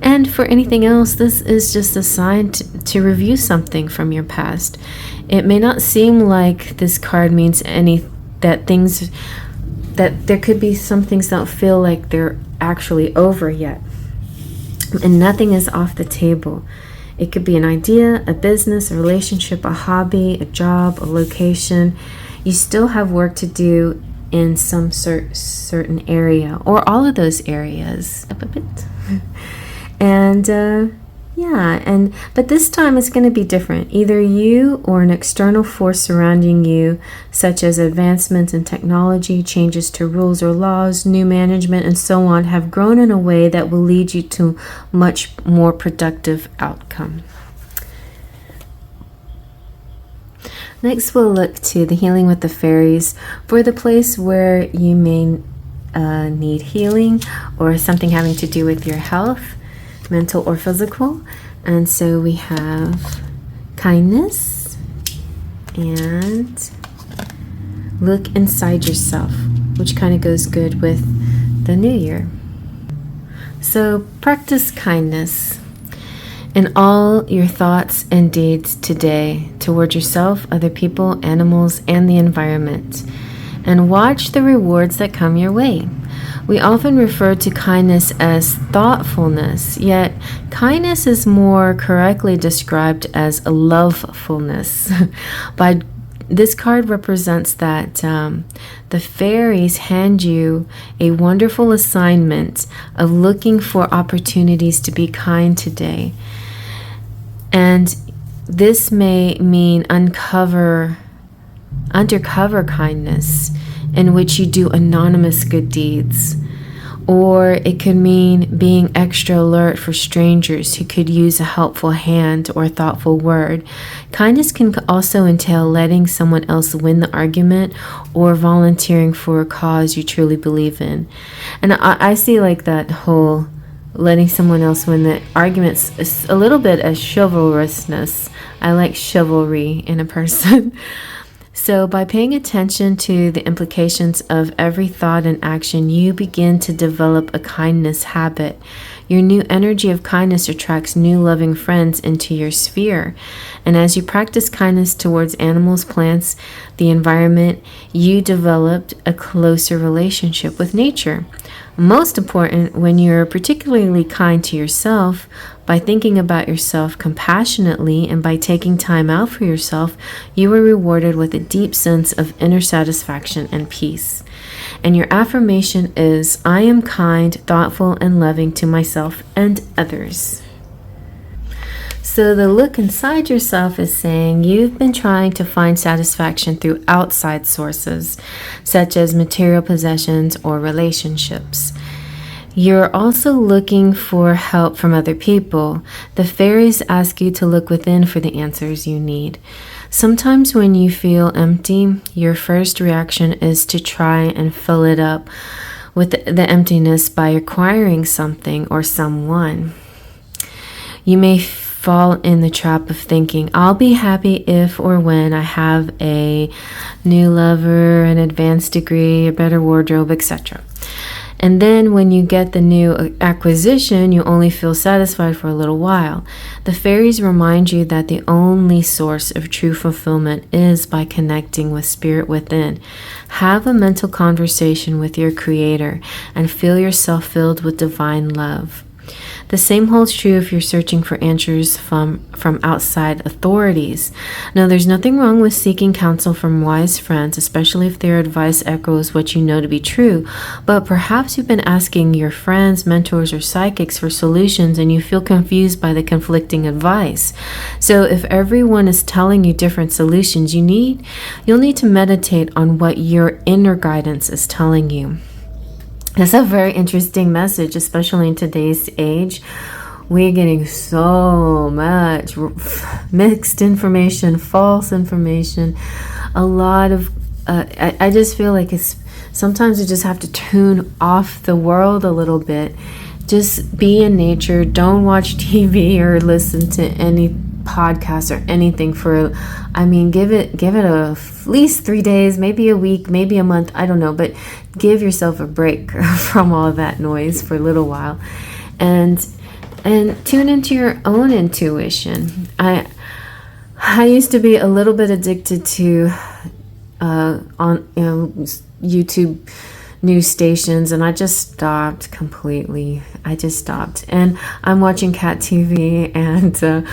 And for anything else, this is just a sign to review something from your past. It may not seem like this card means that there could be some things that don't feel like they're actually over yet. And nothing is off the table. It could be an idea, a business, a relationship, a hobby, a job, a location. You still have work to do in some certain area, or all of those areas. Up a bit. And Yeah, but this time it's going to be different. Either you or an external force surrounding you, such as advancements in technology, changes to rules or laws, new management, and so on, have grown in a way that will lead you to much more productive outcome. Next, we'll look to the healing with the fairies for the place where you may need healing or something having to do with your health, mental or physical. And so we have kindness and look inside yourself, which kind of goes good with the new year. So practice kindness in all your thoughts and deeds today toward yourself, other people, animals, and the environment, and watch the rewards that come your way. We often refer to kindness as thoughtfulness, yet kindness is more correctly described as lovefulness. This card represents that the fairies hand you a wonderful assignment of looking for opportunities to be kind today. And this may mean undercover kindness, in which you do anonymous good deeds. Or it could mean being extra alert for strangers who could use a helpful hand or thoughtful word. Kindness can also entail letting someone else win the argument or volunteering for a cause you truly believe in. And I see like that whole letting someone else win the arguments is a little bit as chivalrousness. I like chivalry in a person. So by paying attention to the implications of every thought and action, you begin to develop a kindness habit. Your new energy of kindness attracts new loving friends into your sphere. And as you practice kindness towards animals, plants, the environment, you developed a closer relationship with nature. Most important, when you're particularly kind to yourself, by thinking about yourself compassionately and by taking time out for yourself, you are rewarded with a deep sense of inner satisfaction and peace. And your affirmation is, I am kind, thoughtful, and loving to myself and others. So the look inside yourself is saying you've been trying to find satisfaction through outside sources, such as material possessions or relationships. You're also looking for help from other people. The fairies ask you to look within for the answers you need. Sometimes when you feel empty, your first reaction is to try and fill it up with the emptiness by acquiring something or someone. You may fall in the trap of thinking, I'll be happy if or when I have a new lover, an advanced degree, a better wardrobe, etc. And then when you get the new acquisition, you only feel satisfied for a little while. The fairies remind you that the only source of true fulfillment is by connecting with spirit within. Have a mental conversation with your creator and feel yourself filled with divine love. The same holds true if you're searching for answers from outside authorities. Now, there's nothing wrong with seeking counsel from wise friends, especially if their advice echoes what you know to be true. But perhaps you've been asking your friends, mentors, or psychics for solutions and you feel confused by the conflicting advice. So if everyone is telling you different solutions, you'll need to meditate on what your inner guidance is telling you. That's a very interesting message, especially in today's age. We're getting so much mixed information, false information, a lot of, I just feel like sometimes you just have to tune off the world a little bit. Just be in nature. Don't watch TV or listen to any podcast or anything give it at least 3 days, maybe a week, maybe a month, I don't know, but give yourself a break from all that noise for a little while and tune into your own intuition. I used to be a little bit addicted to YouTube news stations, and I just stopped completely. And I'm watching cat TV and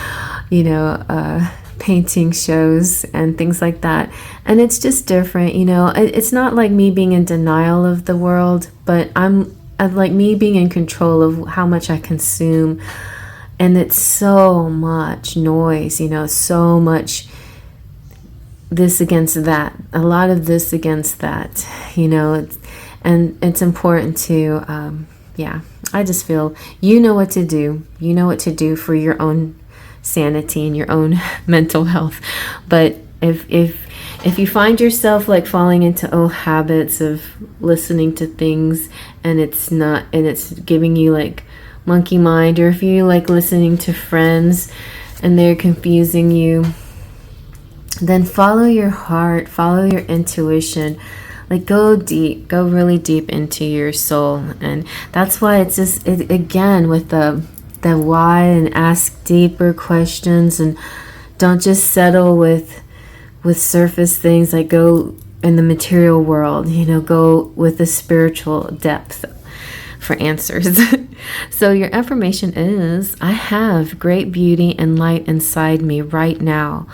painting shows and things like that, and it's just different. It's not like me being in denial of the world, but I'm like me being in control of how much I consume And it's so much noise, so much this against that, a lot of this against that, and it's important to, I just feel what to do. You know what to do for your own sanity and your own mental health. But if you find yourself like falling into old habits of listening to things and it's giving you like monkey mind, or if you like listening to friends and they're confusing you, then follow your heart, follow your intuition. Like go really deep into your soul. And that's why it's just again with the why, and ask deeper questions, and don't just settle with surface things. Like go in the material world, go with the spiritual depth for answers. So your affirmation is, I have great beauty and light inside me right now.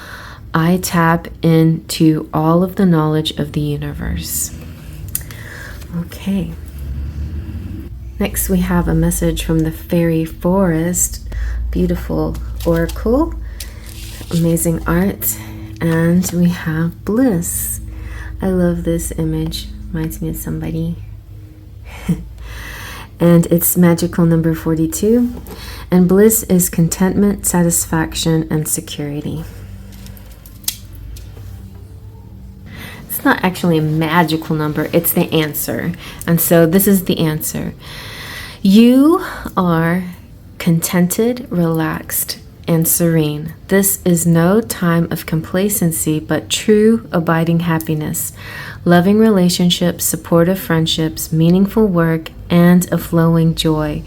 I tap into all of the knowledge of the universe. Okay. Next we have a message from the Faery Forest. Beautiful oracle, amazing art, and we have bliss. I love this image, reminds me of somebody. And it's magical number 42. And bliss is contentment, satisfaction, and security. It's not actually a magical number, it's the answer. And so this is the answer. You are contented, relaxed, and serene. This is no time of complacency, but true abiding happiness, loving relationships, supportive friendships, meaningful work, and a flowing joy.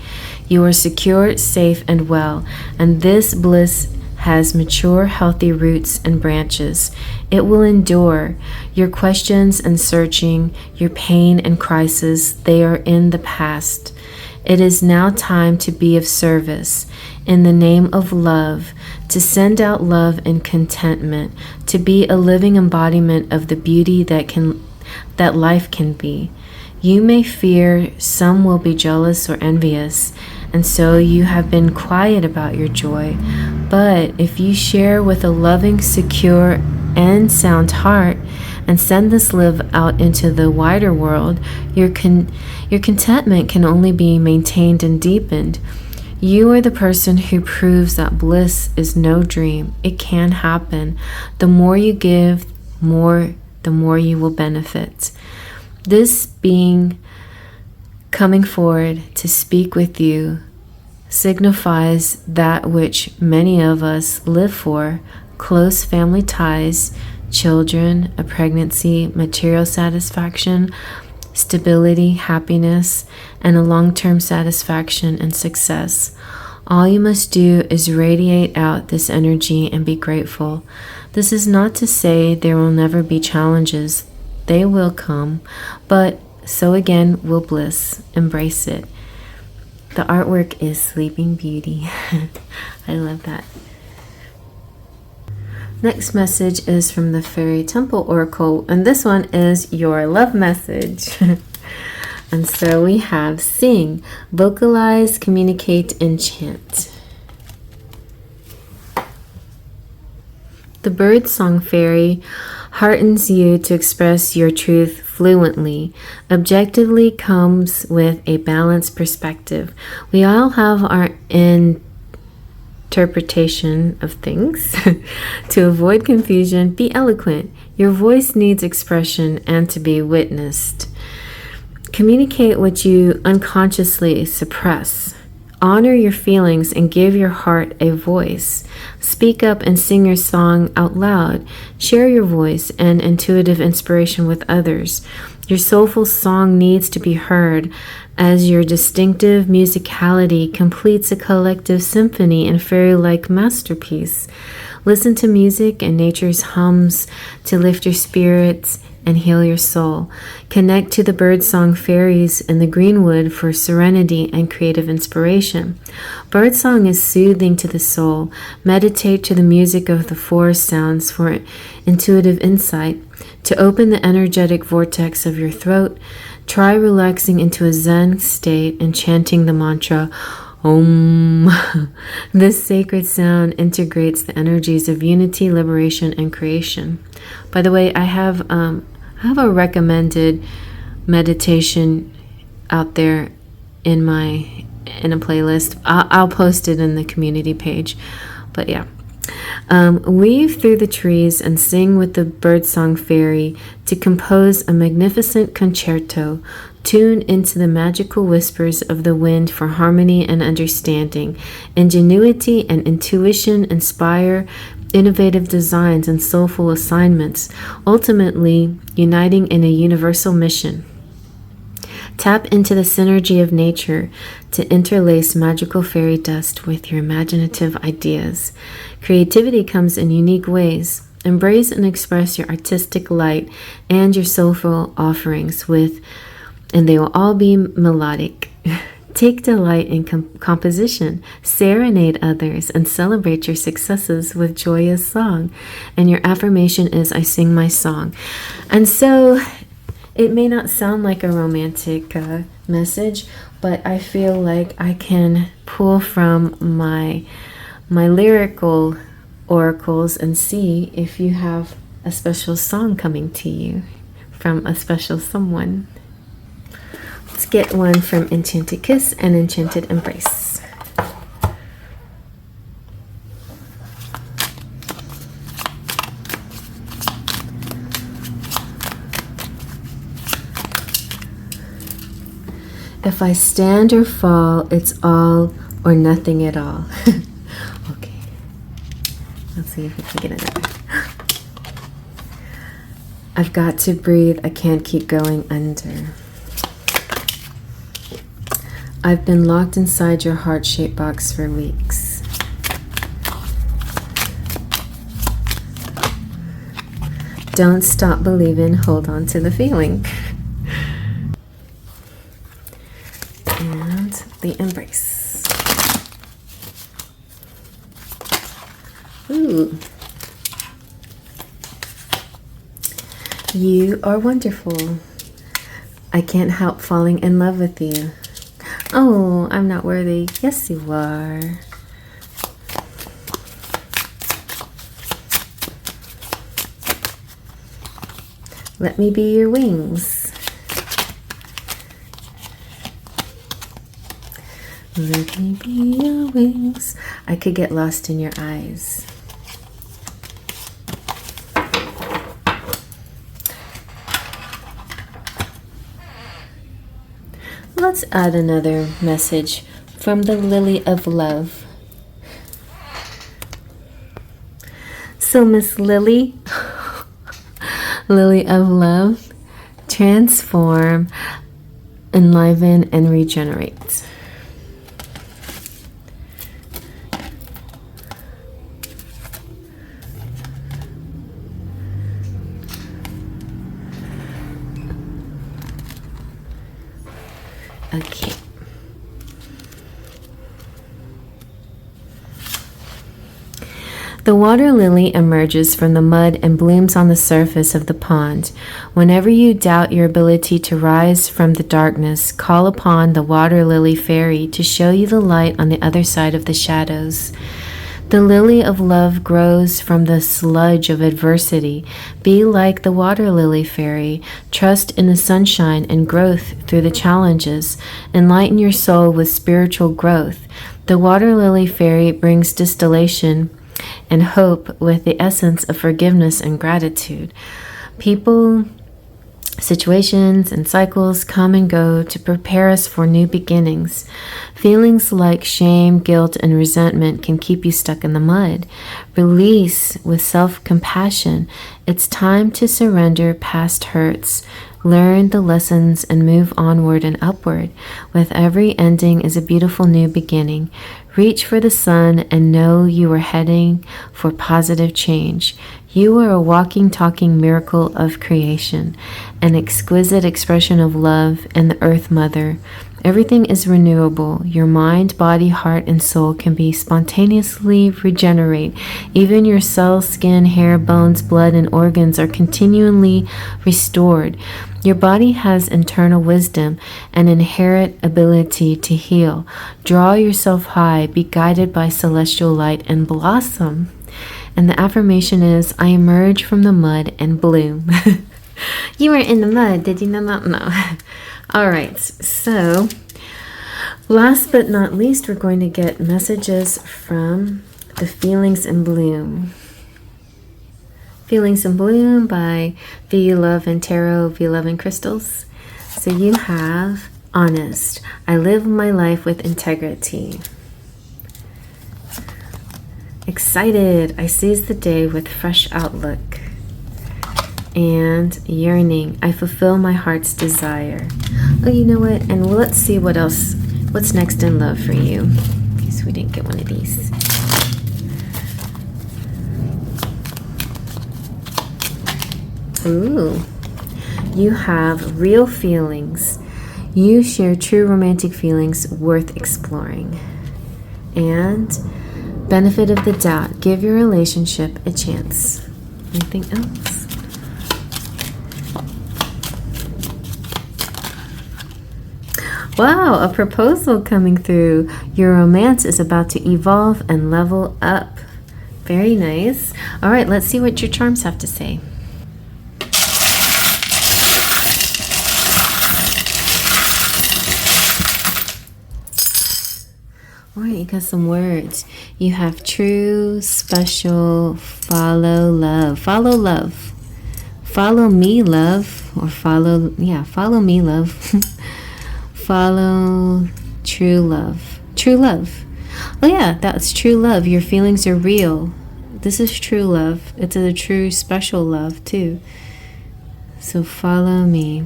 You are secure, safe, and well, and this bliss has mature, healthy roots and branches. It will endure. Your questions and searching, your pain and crisis, they are in the past. It is now time to be of service in the name of love, to send out love and contentment, to be a living embodiment of the beauty that life can be. You may fear some will be jealous or envious, and so you have been quiet about your joy. But if you share with a loving, secure, and sound heart, and send this love out into the wider world, your contentment can only be maintained and deepened. You are the person who proves that bliss is no dream. It can happen. The more you give, the more you will benefit. This being coming forward to speak with you signifies that which many of us live for: close family ties, children, a pregnancy, material satisfaction, stability, happiness, and a long-term satisfaction and success. All you must do is radiate out this energy and be grateful. This is not to say there will never be challenges. They will come, but so again will bliss. Embrace it. The artwork is Sleeping Beauty. I love that. Next message is from the Fairy Temple Oracle, and this one is your love message. And so we have sing, vocalize, communicate, enchant. The bird song fairy heartens you to express your truth fluently, objectively comes with a balanced perspective. We all have our interpretation of things. To avoid confusion, be eloquent. Your voice needs expression and to be witnessed. Communicate what you unconsciously suppress. Honor your feelings and give your heart a voice. Speak up and sing your song out loud. Share your voice and intuitive inspiration with others. Your soulful song needs to be heard, as your distinctive musicality completes a collective symphony and fairy-like masterpiece. Listen to music and nature's hums to lift your spirits and heal your soul. Connect to the birdsong fairies in the greenwood for serenity and creative inspiration. Birdsong is soothing to the soul. Meditate to the music of the forest sounds for intuitive insight. To open the energetic vortex of your throat, try relaxing into a Zen state and chanting the mantra Om. This sacred sound integrates the energies of unity, liberation, and creation. By the way, I have a recommended meditation out there in a playlist. I'll post it in the community page. But yeah. Weave through the trees and sing with the birdsong fairy to compose a magnificent concerto. Tune into the magical whispers of the wind for harmony and understanding. Ingenuity and intuition inspire innovative designs and soulful assignments, ultimately uniting in a universal mission. Tap into the synergy of nature to interlace magical fairy dust with your imaginative ideas. Creativity comes in unique ways. Embrace and express your artistic light and your soulful offerings and they will all be melodic. Take delight in composition, serenade others, and celebrate your successes with joyous song. And your affirmation is, I sing my song. And so it may not sound like a romantic message, but I feel like I can pull from my lyrical oracles and see if you have a special song coming to you from a special someone. Let's get one from Enchanted Kiss and Enchanted Embrace. If I stand or fall, it's all or nothing at all. Okay. Let's see if we can get another. I've got to breathe. I can't keep going under. I've been locked inside your heart-shaped box for weeks. Don't stop believing. Hold on to the feeling. And the embrace. Ooh. You are wonderful. I can't help falling in love with you. Oh, I'm not worthy. Yes, you are. Let me be your wings. Let me be your wings. I could get lost in your eyes. Let's add another message from the Lily of Love. So Miss Lily, Lily of Love, transform, enliven, and regenerate. Okay. The water lily emerges from the mud and blooms on the surface of the pond. Whenever you doubt your ability to rise from the darkness, call upon the water lily fairy to show you the light on the other side of the shadows. The lily of love grows from the sludge of adversity. Be like the water lily fairy. Trust in the sunshine and growth through the challenges. Enlighten your soul with spiritual growth. The water lily fairy brings distillation and hope with the essence of forgiveness and gratitude. People, situations, and cycles come and go to prepare us for new beginnings. Feelings like shame, guilt, and resentment can keep you stuck in the mud. Release with self-compassion. It's time to surrender past hurts. Learn the lessons and move onward and upward. With every ending is a beautiful new beginning. Reach for the sun and know you are heading for positive change. You are a walking, talking miracle of creation, an exquisite expression of love and the Earth Mother. Everything is renewable. Your mind, body, heart, and soul can be spontaneously regenerate. Even your cells, skin, hair, bones, blood, and organs are continually restored. Your body has internal wisdom and inherent ability to heal. Draw yourself high, be guided by celestial light, and blossom. And the affirmation is, I emerge from the mud and bloom. You were in the mud, did you know that? No. All right, so last but not least, we're going to get messages from the Feelings in Bloom. Feelings in Bloom by V Love and Tarot, V Love and Crystals. So you have honest. I live my life with integrity. Excited. I seize the day with fresh outlook. And yearning. I fulfill my heart's desire. Oh, you know what? And let's see what else. What's next in love for you? In case we didn't get one of these. Ooh, you have real feelings. You share true romantic feelings worth exploring. And benefit of the doubt. Give your relationship a chance. Anything else? Wow, a proposal coming through. Your romance is about to evolve and level up. Very nice. All right, let's see what your charms have to say. All right, you got some words. You have true, special, follow love. Follow love. Follow me, love. Or follow me, love. Follow true love. True love. Oh yeah, that's true love. Your feelings are real. This is true love. It's a true, special love too. So follow me.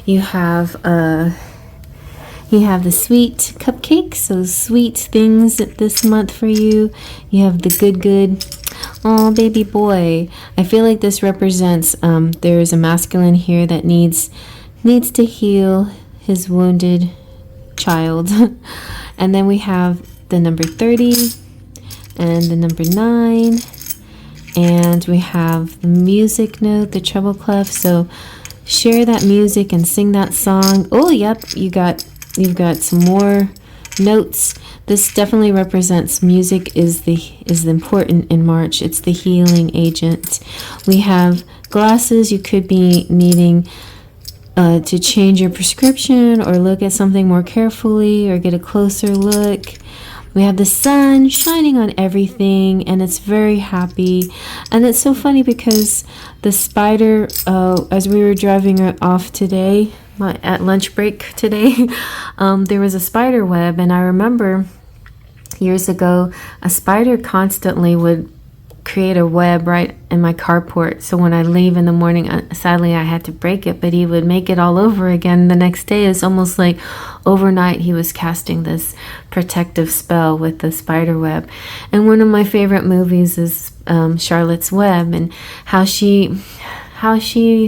You have the sweet cupcakes, so sweet things this month for you. You have the good. Oh, baby boy. I feel like this represents there's a masculine here that needs to heal his wounded child. And then we have the number 30 and the number 9. And we have the music note, the treble clef. So share that music and sing that song. Oh, yep, you've got some more notes. This definitely represents music is important in March. It's the healing agent. We have glasses. You could be needing to change your prescription or look at something more carefully or get a closer look. We have the sun shining on everything, and it's very happy. And it's so funny because the spider, as we were driving off today, at lunch break today, there was a spider web, and I remember years ago a spider constantly would create a web right in my carport. So when I leave in the morning, sadly I had to break it, but he would make it all over again the next day. It's almost like overnight he was casting this protective spell with the spider web. And one of my favorite movies is Charlotte's Web, and how she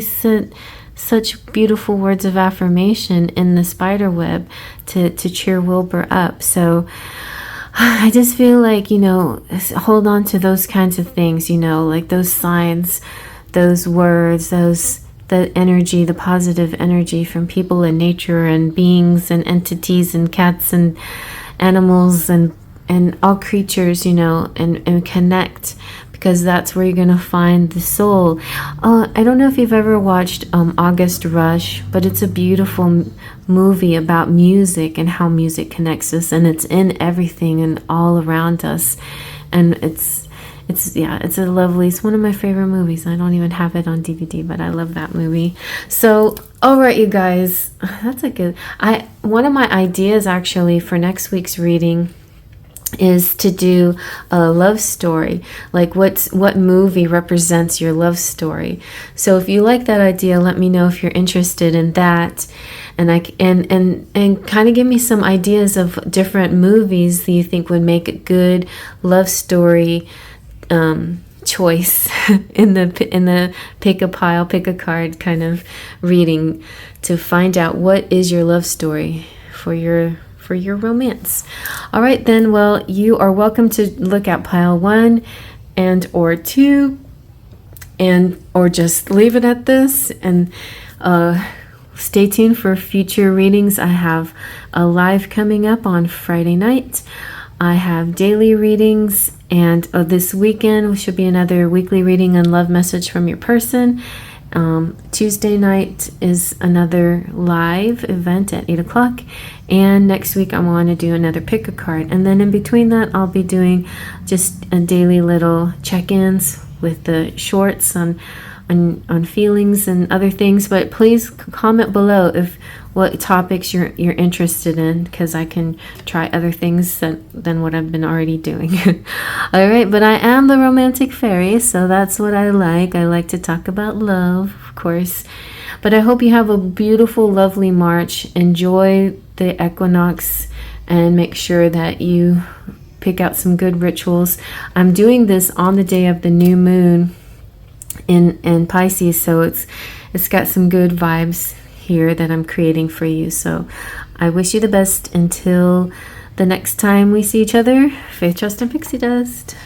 sent such beautiful words of affirmation in the spider web to cheer Wilbur up. So I just feel like, hold on to those kinds of things, like those signs, those words, the energy, the positive energy from people and nature and beings and entities and cats and animals and all creatures, and connect, because that's where you're going to find the soul. I don't know if you've ever watched August Rush, but it's a beautiful movie about music and how music connects us, and it's in everything and all around us. And it's one of my favorite movies. I don't even have it on DVD, but I love that movie. So, all right, you guys, that's one of my ideas actually for next week's reading is to do a love story, like what movie represents your love story. So if you like that idea, let me know if you're interested in that, and and kind of give me some ideas of different movies that you think would make a good love story choice in the pick a card kind of reading, to find out what is your love story for your romance. All right then, well, you are welcome to look at pile 1 and or 2, and or just leave it at this and stay tuned for future readings. I have a live coming up on Friday night. I have daily readings, and this weekend should be another weekly reading on love message from your person. Tuesday night is another live event at 8 o'clock, and next week I want to do another pick a card, and then in between that I'll be doing just a daily little check-ins with the shorts on feelings and other things. But please comment below if what topics you're interested in, because I can try other things than what I've been already doing. All right, but I am the romantic fairy, so that's what I like. I like to talk about love, of course. But I hope you have a beautiful, lovely March. Enjoy the equinox and make sure that you pick out some good rituals. I'm doing this on the day of the new moon in Pisces, so it's got some good vibes here that I'm creating for you. So I wish you the best until the next time we see each other. Faith, trust, and pixie dust.